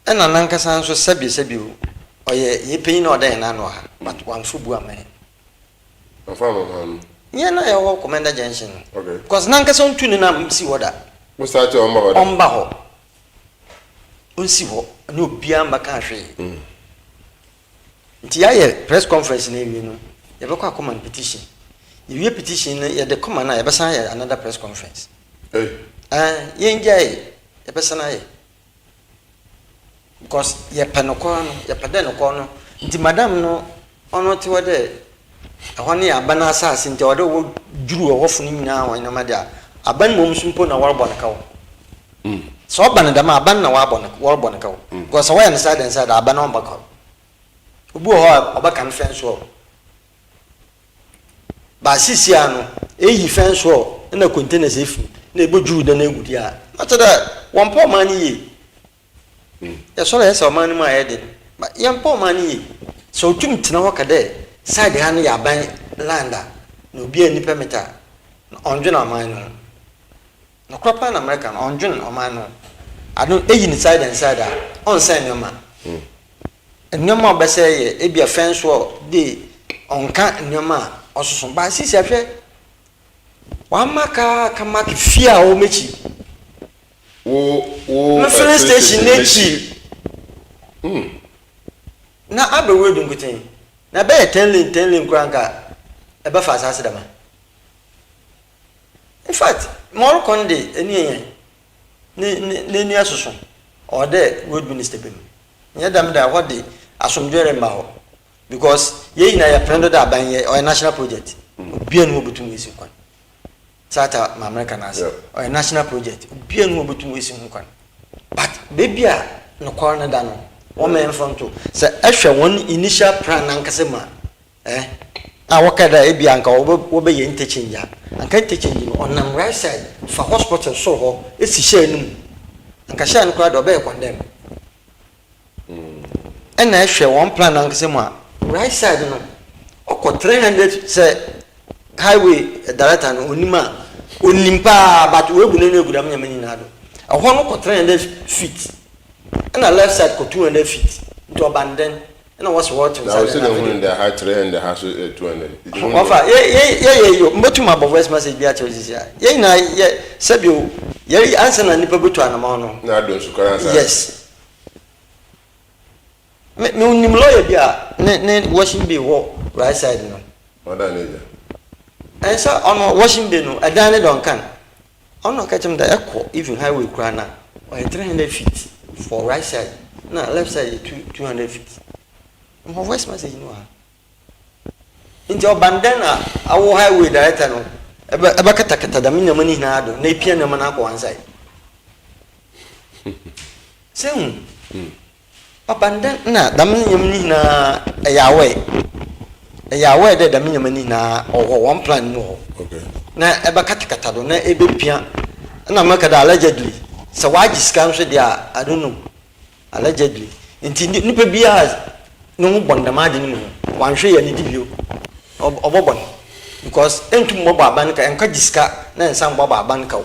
Ena na nkasa nso sabi oye yepeyin na odan na no ha but wan fubu amen afama nye na ya wo Komenda Junction okay because na nkasa ntu ni na si woda mo start omba ho onsi ho na obia mbaka hwe nti ya ye press conference na ewi no ye be kwa command petition ye petition na ye de command na ye be san ye another press conference ye njai ye be san ye because ye penoko no ye pedenoko no nti madam no ono ti wode ahone abana asase nti wode wo juru ohofo no nyina wan na madia aban mom sumpo na warbo na kawo so aban da ma aban na warbo na kawo because why na side and side aban on baka obu ho obaka fence wo ba sisi ano eyi fence wo na container safe na eboju da na egudi a matada one poor man yi ya so la esa man ma yede ba yan poor man yi so tum tina ho kade side ha no ya ban landa na obi ani permita onjuna man no no kwapa na America no onjuna man no ado eyi ni side and side a on send nyoma nyoma obese ye e bia fence wo de onka nyoma ososo ba sisi ahwe wa maka kama kifia o mechi wo filling station nechi na abewe dungutin na be 10 lane kranka e ba fa asase dama in fact more konde eni ni asoso or the road minister bem nya dam da what the asomdwere ma ho because ye na ya prendo da ban ye or national project obi anu obutum isi kwan sata ma America na or national project obi anu obutum isi kwan but baby a no corner da no o men fronto say ehwe won initial plan ankase ma a wakada e bia anka wo be ye interchange anka interchange no on nam right side for hospital so ho esi share num anka share no kra do be condemn na ehwe one plan ankase ma right side no oko 300 say highway director no onima onimpa but we bu ne egudam nyama ni na do ho no ko 300 feet na left side ko 200 feet to abandon na was what now we see the one in the high 300 has 200 ofa ye mbotum above voice message bia choices ya ye na ye sabio ye answer na nipa betu anama no na don su kara answer yes me unim lawyer bia ne washing bay wo right side no oda neja and so on washing bay no adane don kan ono kachem da ekọ even highway kura na 300 feet for right side na left side 200 feet mo voice message no ha nti obandana awo highway director no eba kata da minya mani na ado na epia na mana ko ansai sem obandana na da minya mani na yawe de da minya mani na owo one plan no okay na eba kata do na ebe pia na maka da allegedly so AEGIS can say dia I don't know allegedly nti nipa bia no bondama de ni wan hwe ya ni dibio obobon because entum mo ba ban ka enka jiska na ensan bo ba ban ka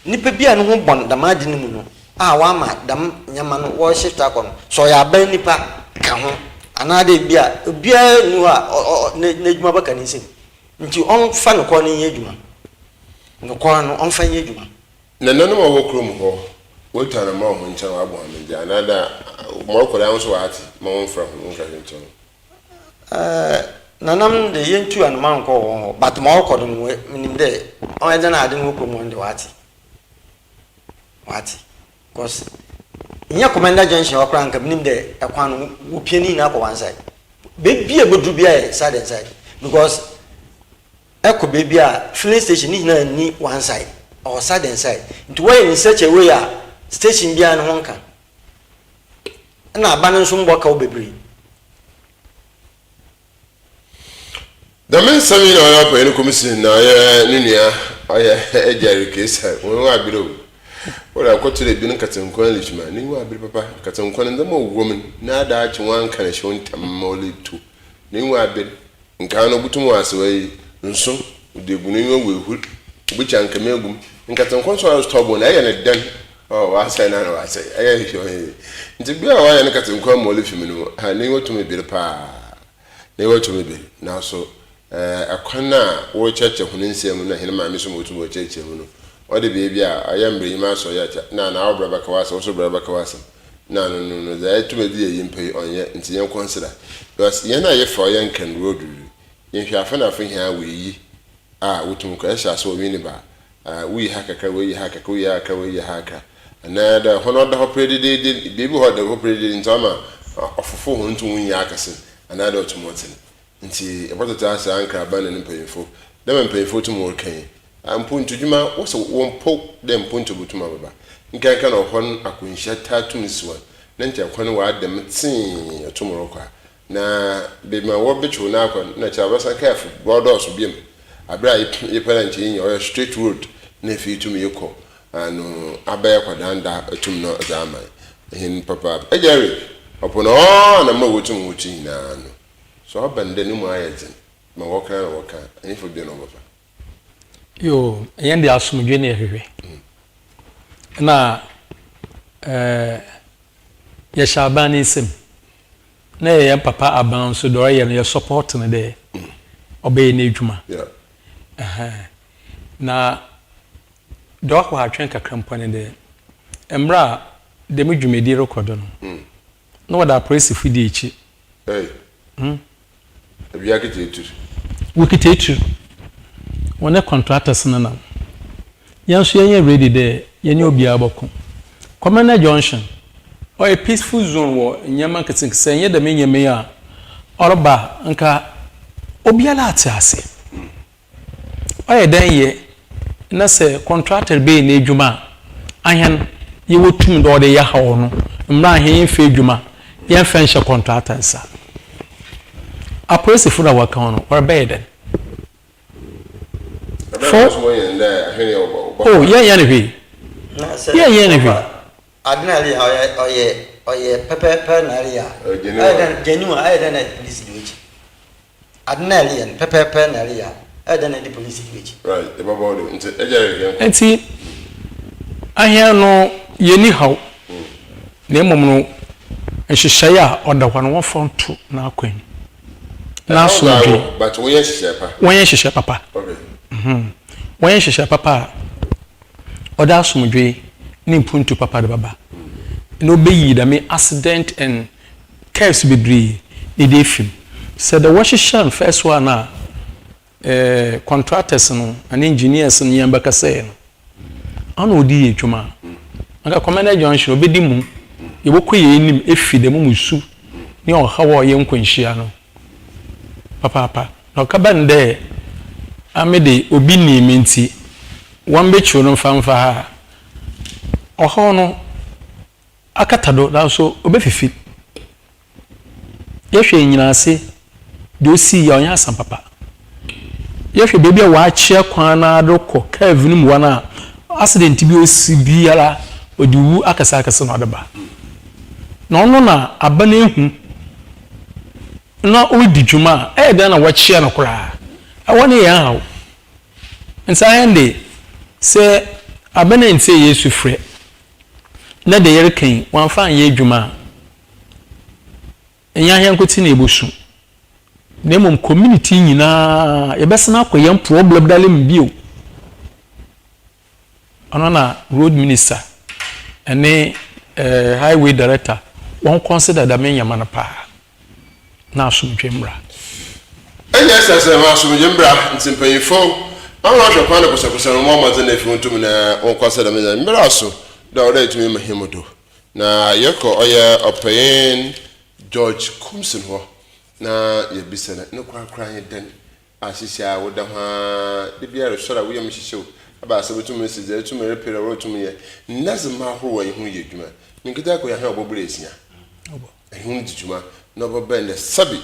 nipa bia no bondama de ni mu no a wa ma dam nyama no wo shift akọ no so ya ban nipa ka ho anade bia obia nu a n'edwuma baka ni sim nti on fa no ko ni edwuma no ko no on fa edwuma na nanu ma wo krom ho wo tana ma ho ncha wa abo ame ja anada mo ko da so waati ma won fra ho nka ncha nanam de yentu an man ko ho but ma ko do no minim de on eda na ade no krom on de waati cause nya Komenda Junction okra nka minim de ekwan no wo pieni na ko one side baby e bodu bia e side and side because eko baby a filling station ni na ni one side or side and side nti way in such a way a station bia no honka na aban nso mboka wo bebre the men sami na ya pa ni komisi na ya ninia oya ejari kesa won wa biro wala ko tire bi nkatan ko lichma ni wa bi papa nkatan ko nda mo woman na da chi wan kan shon tamoli tu ni wa bi nka no butum asewai nso de bu ni we hu bu chan kamegum nkatan ko so stop na ya ne dan wa sai na wa sai aya shi nti bi wa ya ne nkatan ko mo le fimi no ha ni wotum bi pa ni wotum bi na so akwana wo cheche hu nsem na hinma mi so mo tu wo cheche hu no ode baby a ayambre yima so ya na obra baka wasa so bra baka wasa no za etumedi yimpe onye nti yen consider because yen na ye for yen can road yen hwa fa na fa hia we wotum ko esha so wi ni ba we hakaka we hakaka we hakaka we hakaka na da hono da hopredi de baby ho da hopredi ntama ofofo ho ntu wun ya akase na da otumotin nti ebotota asa ankra ba na mpanyefo dem mpanyefo tumo kan ampuntu juma woso wonpo dem puntu butuma baba nkanka na hon akunhya tatum siwa na ntia kwan wa adam tin atumoro kwa na be ma wo bechu na akwa na cha basa careful bodos biem abra yepala nchi yin o straight road na fi tum yeko anu abaya kwa danda atum no zama hin papa ejeri opono na ma wotum wuti na no so abande ni mu ayezin ma woka na woka anifo bi no baba yo yende asumdwe ne hwehwe na ya shabani sim na ya papa aban so do ya support ne de obey na edwuma na do ko atwen kakra mpone de emra de medwumedi record no no wada press fidi echi ebia kitetu wikitetu one contractors na yanso yen ready there yen obi aboko Komenda Junction or a peaceful zone wo nyama ketinkse yen da menyeme ya oroba nka obiala atiase oye dan ye na se contractor be na edwuma ahen ye wotum do de ya hawo no mra ahen fe edwuma yen fa nhye contractors a press fura waka no or beden oh yeah nevi yeah nevi adnali oye pepe naria adan police duty adnali and pepe naria adan the police duty right the baba do nti ejere enti ahia no yeni haw na emom no ehyehyɛ a oda hɔ no won fonto na akwan na so dwe but wo yehyehyɛ papa okay wọ́n yẹ papa ọ̀dà asomdwe ní mpuntu papa de baba ní o bẹ yi dàmé accident and cares bebree ní de film sẹ de wọ́n hyehyẹ first one na contractors no and engineers no yẹn bẹka sẹ no ọ̀nà òdi yẹ edwuma nka Komenda Junction ọbẹ di mu yẹ bọ kọ yẹ enim efi dẹ mu musu ní ọha wọ yẹ nkwanhyia no papa na ọkaba ndẹ amede obi ni menti wan be churu mfamfa ha oho no akatado da so obefifi yehwe nyina ase de osi ya onya asam papa yehwe bebi a wa achia kwan na adokọ cave ni mu wana accident bi osi biara odiwu akasa no adaba na ono na abana ehu na odi dwuma da na wachia no kura awani ya hawo nsayende se abana nse Yesu frɛ na de yere kan wan fa ye dwuma enya hia nkoti na ebosu na mom community nyina yebesena akoyem problem dale mbio ono na road minister ene highway director won consider da menyama na pa na asomdwembra enya sese ma asomdwembra ntimpanyifo Àwọn àjọpọ̀ ní kòsàkòsà ní wọ́n máa tẹ́lẹ̀ fún túnmù náà wọ́n kọ́ sẹ́dọ̀ mẹ́ta mbẹ́rẹ́ àṣọ dáwọ́dá ìtumí mahimudu na yẹ́kọ̀ ọyẹ ọ̀pẹ̀yìn George Koomson hɔ na yɛbisa na ne korakora yɛ dɛn ahyehyɛ a woda ho a de biara sɔre a woyɛ m hyehyɛ o aba asɛ wotumi si dɛ wotumi repere wotumi yɛ nnazema ahorow a ɛho yɛ adwuma ne nkita akɔ yɛhɛ ɔbɔbɔrɛ asia ɛho di dwuma na ɔbɛbɛn dɛ sabi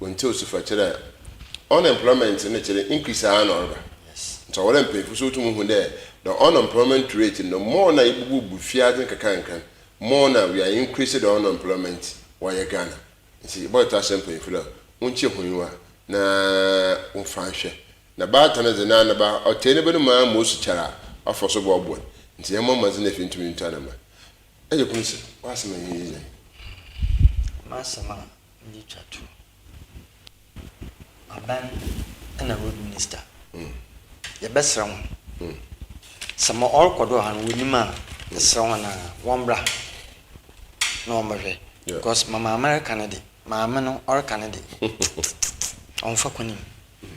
wɔnte osufa kyerɛ unemployment ne kyerɛ increase a na ɔreba so what I'm paying for so to move there. The unemployment rate no more na ibu fiat kankan. More na we are increasing the unemployment why Ghana. See boy ta simple for that. Unchi hunywa na unfanshe. Na ba tana zena na ba otenebe no ma mosu chara afo so bo bo. Nti yemo mazina fintu mintu na ma. Eje kunse wasema yiye. Masama ndi chatu. Aban na road minister. Ya besra ho sama orkodo han wonima besra ho na wombra no omahwe because mama America na de mama no orka na de onfa kwani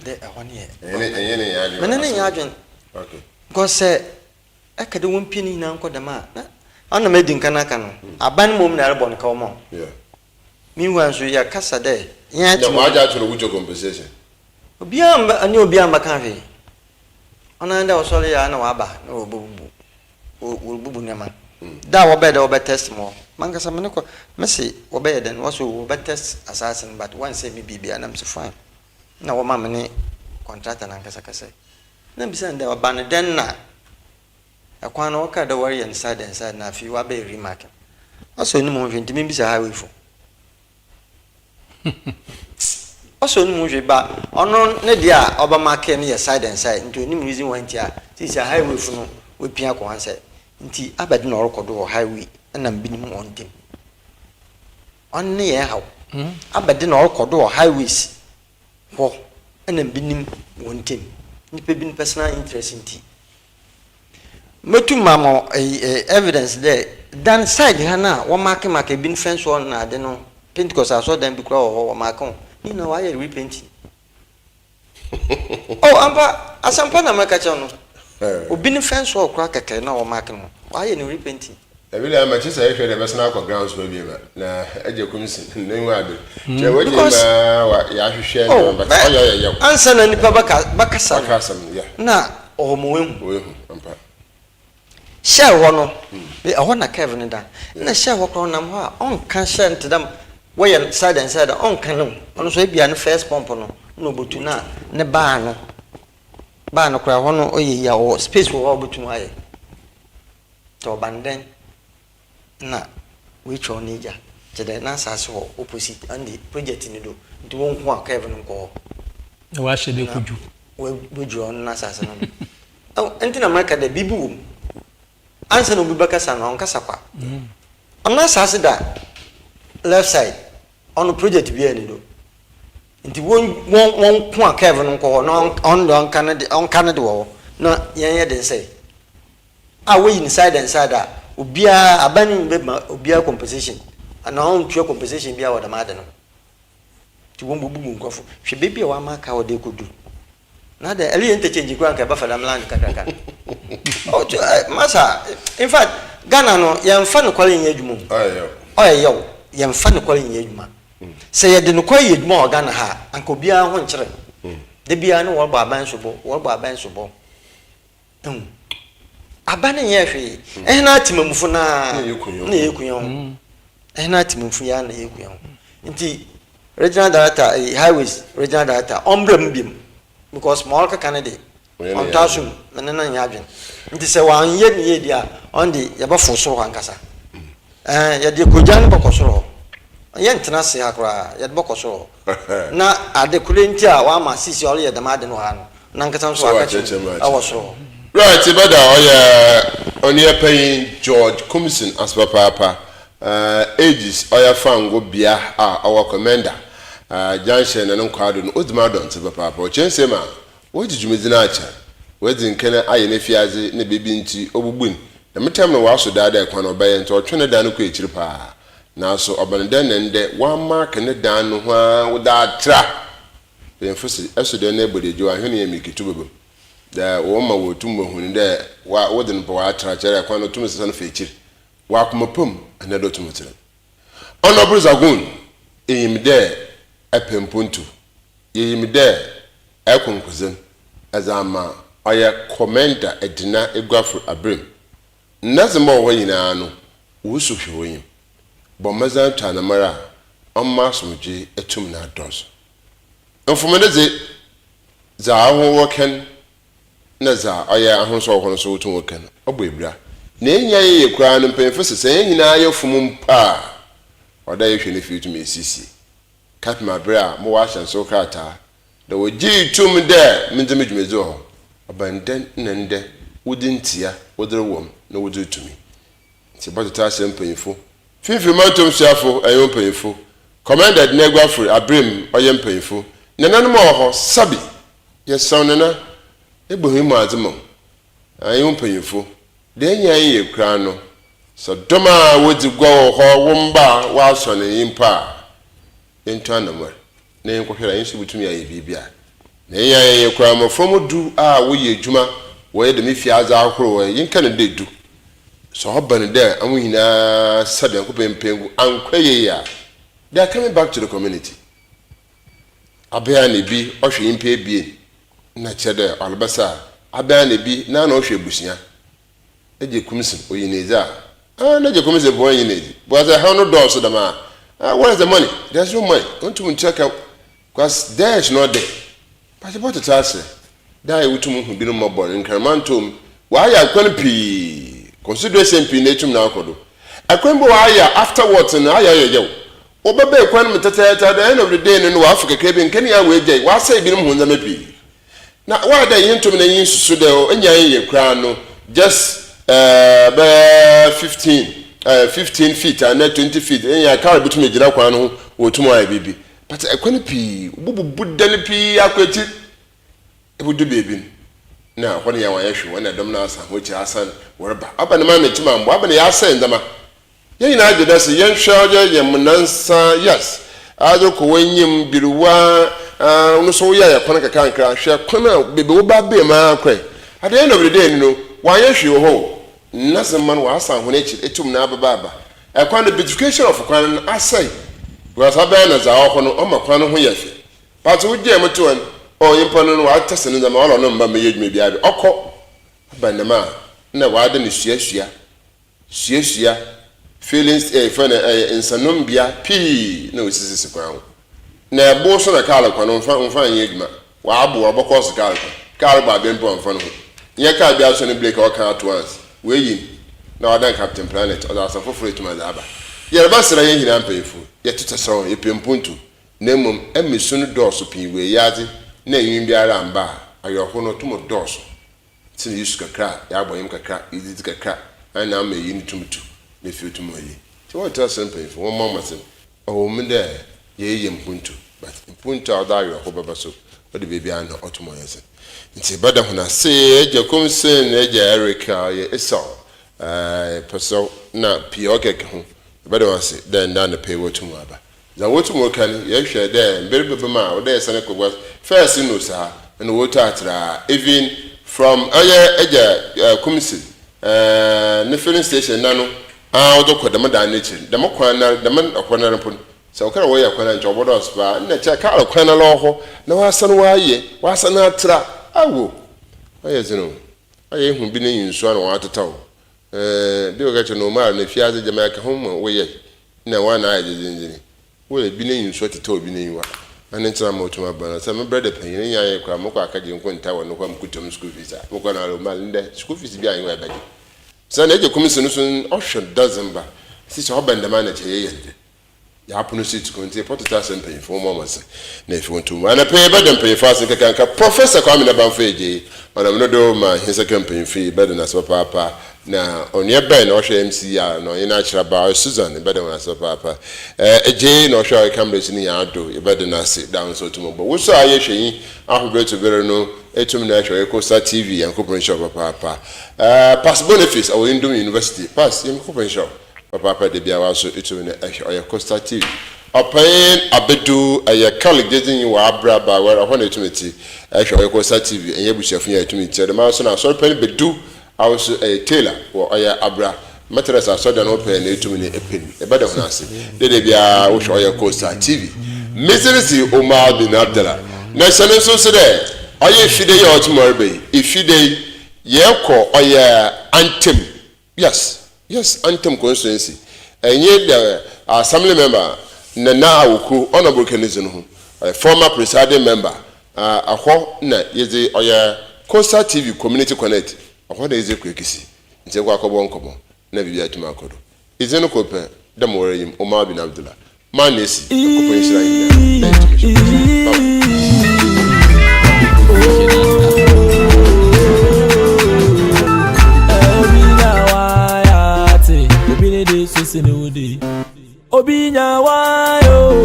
de ehone ene ya adwen menene ya adwen okay because akade won pini na nkodama na ana medi nkana aka no aban mom na rebon ka omo mi wanso ya kasa de ya no waja to wujo compensation obiamba ani obiamba kan hwe ona nda osole ya na waba na obubu nyama da wobeda obe test mo mangasa me ko mesi obe den waso obe test assassin but one say me bibia na mse fine na wo ma me ne contractor na nkasa kasa na bisa nda waba ne den na akwa na oka da wari inside na fi wa be remark aso ni mo hwenti me bisa highway fo also ni mo ba ono ne dia oba market ne side and side nti ni reason one tia ti say highway fu no we pia ko han say nti abade na orokodo highway na mbinim on dem on ne ye haw abade na orokodo highways ho na mbinim on dem ni pe bin personal interest nti metu mamo evidence there dan side hana wo market bin fence on na de no Pentecost aso dan bi kura wo market you know why you repenting? Oh, ampa asampa na maka chano. Obi ni fence or crack keke na o mark no. Why you repenting? E bi la ma chi say hwe the personal grounds we bi ma. Na eje Koomson na nwa ade. Je we ma wa ya hwehwe no but oyo ansa na nipa baka sa. Ya. Na o mo wen. O ampa. Share ho no. E ho na Kevin da. Na share ho kro nam ho a on kan share ntedam where side and side on canon on so bia no first pump no no botu na ne ba no kra ho no oye ya o space wo botu no aye to banden na we cho ni ja jede na sase ho opposite and the project ni do nti won ko aka even ko e wa shede kuju we buju on na sase no oh enti na marka da bibu ansa no bibaka sa no on kasa kwa on na sase da left side on the project bi ani do nti won ko aka even ko no on Canada wo na yen den say we inside and side a obia abani be obia compensation and on twa compensation bia wo da ma de no ti won bubu nkofo hwe bebi a wa ma ka wo de kodu na da eli interchange kwa ka ba fa da land kakaka oh masa in fact Ghana no ye mfa no kwale nya adwuma ayo ye mfa no kwale nya adwuma se ye de no kwale adwuma o Ghana ha anka obia ho nkyere de bia no wo ba aban so bo abane ye hwe ehna atimamufo na yekunya ehna atimamufo ya na yekunya nti regional director highways regional director ombrem bim because small Canada on tasum na nya adwen nti se wan ye ni ye dia on the ye ba fosoro hankasa ye de kojan bokosoro ye ntena se akra ye de bokosoro na ade kulenti a wa ma sisi ole ye de ma de no ha no na nkata so akachi awosoro right ibada oya oni paying George Koomson as papa AEGIS oya fango bia our Komenda Junction and Kwado no Udmadon to papa o chense ma wo jijumezina acha we din kene aye ne fiaze ne bebi nti obugbun na metam no waso dada kwa no baye nti otwene da no ko echiri pa na so obandan ne nde wa ma kene dan no ho wo da tra benfosi esodo na ebodejo ahwene ya mikitu bebo da wo ma wo tumbo hunu de wa wo din po wa tra chere kwa no tum sesa no fe echiri wa komopom anedo tumutire honorable zagun eyimde epempuntu yeyimde ekonkozen azama aya Komenda edina egwafo abrim nazema wo nyina no wusu hwoyim bomazan tanamara amma sumje etum na dos enfomene za aho woken na za aya ahonso ho so wotum woken obo ebra na enya ye kura no mpemfo sese nyina aye fumum pa oda ye hwene fitum esisi kapma bra mo wa hyan so krata da wogi tum de mendeme dwumezo ho abandan nende wudintia wodrewom na wudutumi ti botata sempanyfo fifi mantom siafo ayo mpanyfo Komenda de negwafo abrim oye mpanyfo nananum ho sabi yesonena ebohimu azemo ayo mpanyfo de nya ye kra no so doma wodi gwo ho womba wa so ne yimpa ento anamwe na enkohwera yinsu butumi aye bibia na nya ye kra mo from du wo ye djuma wo ye de mefi aza ahoro wo yinka ne de du so hoban de amu hina sabe ko pempengu ankwaye ya they are coming back to the community abia ne bi ohwe yimpa ebie na chede albasa abia ne bi na ohwe busia eje kumsin oyineza na je kumsin bo oyinezi but I have no doors to ma where is the money? There's no money. Want to check out because there is not there. But about the task there you to move be no more born in Kermantum why are going to be consideration pinatum now kodo akwembo aya afterwards and aya yo obebe kwan metata at the end of the day no Africa cabin can ya we dey wa say bi no hunza mepi na wa da yintum na yin susu de enya ye kra no just 15 feet and 20 feet enya car butume gira kwan no wotumo aya bibi but akwani pi bubu dani pi akwati ebudu bebi na hone ya wayehwe wona dom na asa hochi asan worba aba ne ma mechima mbo aba ne ya asan ndama yen na ageda se yen hwaje yem nansa yes azo ko wanyim biruwa no so ya kwana kaka nkra hwe kwana bebe wo ba be ma kwe at the end of the day no wayehwe ho naseman wa asan hone echi etum na ababa ekwana beautification of kwana asai because aba na za ho no o makwana ho yafe but wo je moto o yimpano no atase ne zama olo no mba me yedwuma bia be okọ abanama na wade ne suasua feelings insanom bia pi na osisi kwan na ebo so na kala kwan mfa yedwuma wa abo obokọ so kala ba be mpo mfa no ye ka bia so ne break o kan at once we yin na wadan captain planet o asa foforo etuma za aba ye ba sira ye hina mpaifu ye tutaso ye pempuntu na mum emisu do so pin we yazi na yin biara mba ayoho no tumo doso tin yusu kakra ya aboyim kakra izi kakra ana ma yin tumtu me fi tumo yi ti what else simple for one moment o me de ye yem puntu but puntu ada ayoho baba so o de baby ana otumo yese nti bada hona se eje KOOMSON eje Erica ye ESSEL person na pioke ho bada wa se then na pay wotumo aba za wotumo kan ye hwe de mbere ma o de sane kogwa first no sa and water atra even from eje KOOMSON ne filling station nano do ko de madan ne chi de makwan na de man akwana repon so kara wo ya kwana ncho bodo spa na cha kara kwana lo ho na wasan wasan atra awo aye zino aye hu bi ne yinsu an wa atataw bi o ga che no OMAR na fiaze jama ka ho wo ye na wa na aye zinzini wo bi ne yinsu atataw bi ne yiwa ani ntina motuma bana sa me brother panyin nya ye kwa moko akaje nkonta wo no kwa mkutom school fees moko na OMAR nde school fees bi anyi wa baje sa na eje KOOMSON so ohwe dozemba si so obanda ma na che ye yende ya puno sit konti potata sempe for moments na if want to ana pay badam pay fast kanka professor Kwame na banfo eje ona no do ma hisa campaign fee bed na so papa na onye ben o hwe MCR no ina chira ba Susan be de na so papa eje no hwe camera ni ya do be de na sit down so to mo wo so aye hwe ahogre to bere no etum na hwe Costa TV and corporate shop papa pass Boniface our Indom University pass in corporate shop papa de bia wa so etum na hwe Costa TV Opain abedu aye colleague dedin wa abra ba wa ho na etumeti hwe Costa TV enye busiafun ya etumeti de ma so na so pen bedu also a tailor or aya abra mattress are so dan open na etum ni epin e bada ho ase de bia wo hwe Costa TV Mrs. OMAR bin ABDULLAH na sene so se de oye fide ye otumor be ifide ye ko oye anthem yes anthem constituency enye the assembly member Nana Awuku honorable Kenizin ho former presiding member ahọ na yeze oye Costa TV community connect ahọ na yeze kwekisi nse kwa akọbọ nkọbọ na bibia atuma akodo izenu ko pe da mo reyim OMAR bin ABDULLAH man esi akọpọ insira yin na Obinya wayo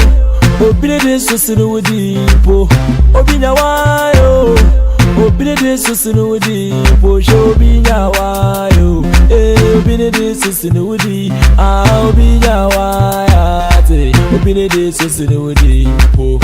obile de susinu wudi po obinya wayo obile de susinu wudi po shobinya wayo obile de susinu wudi obinya waya te obile de susinu wudi po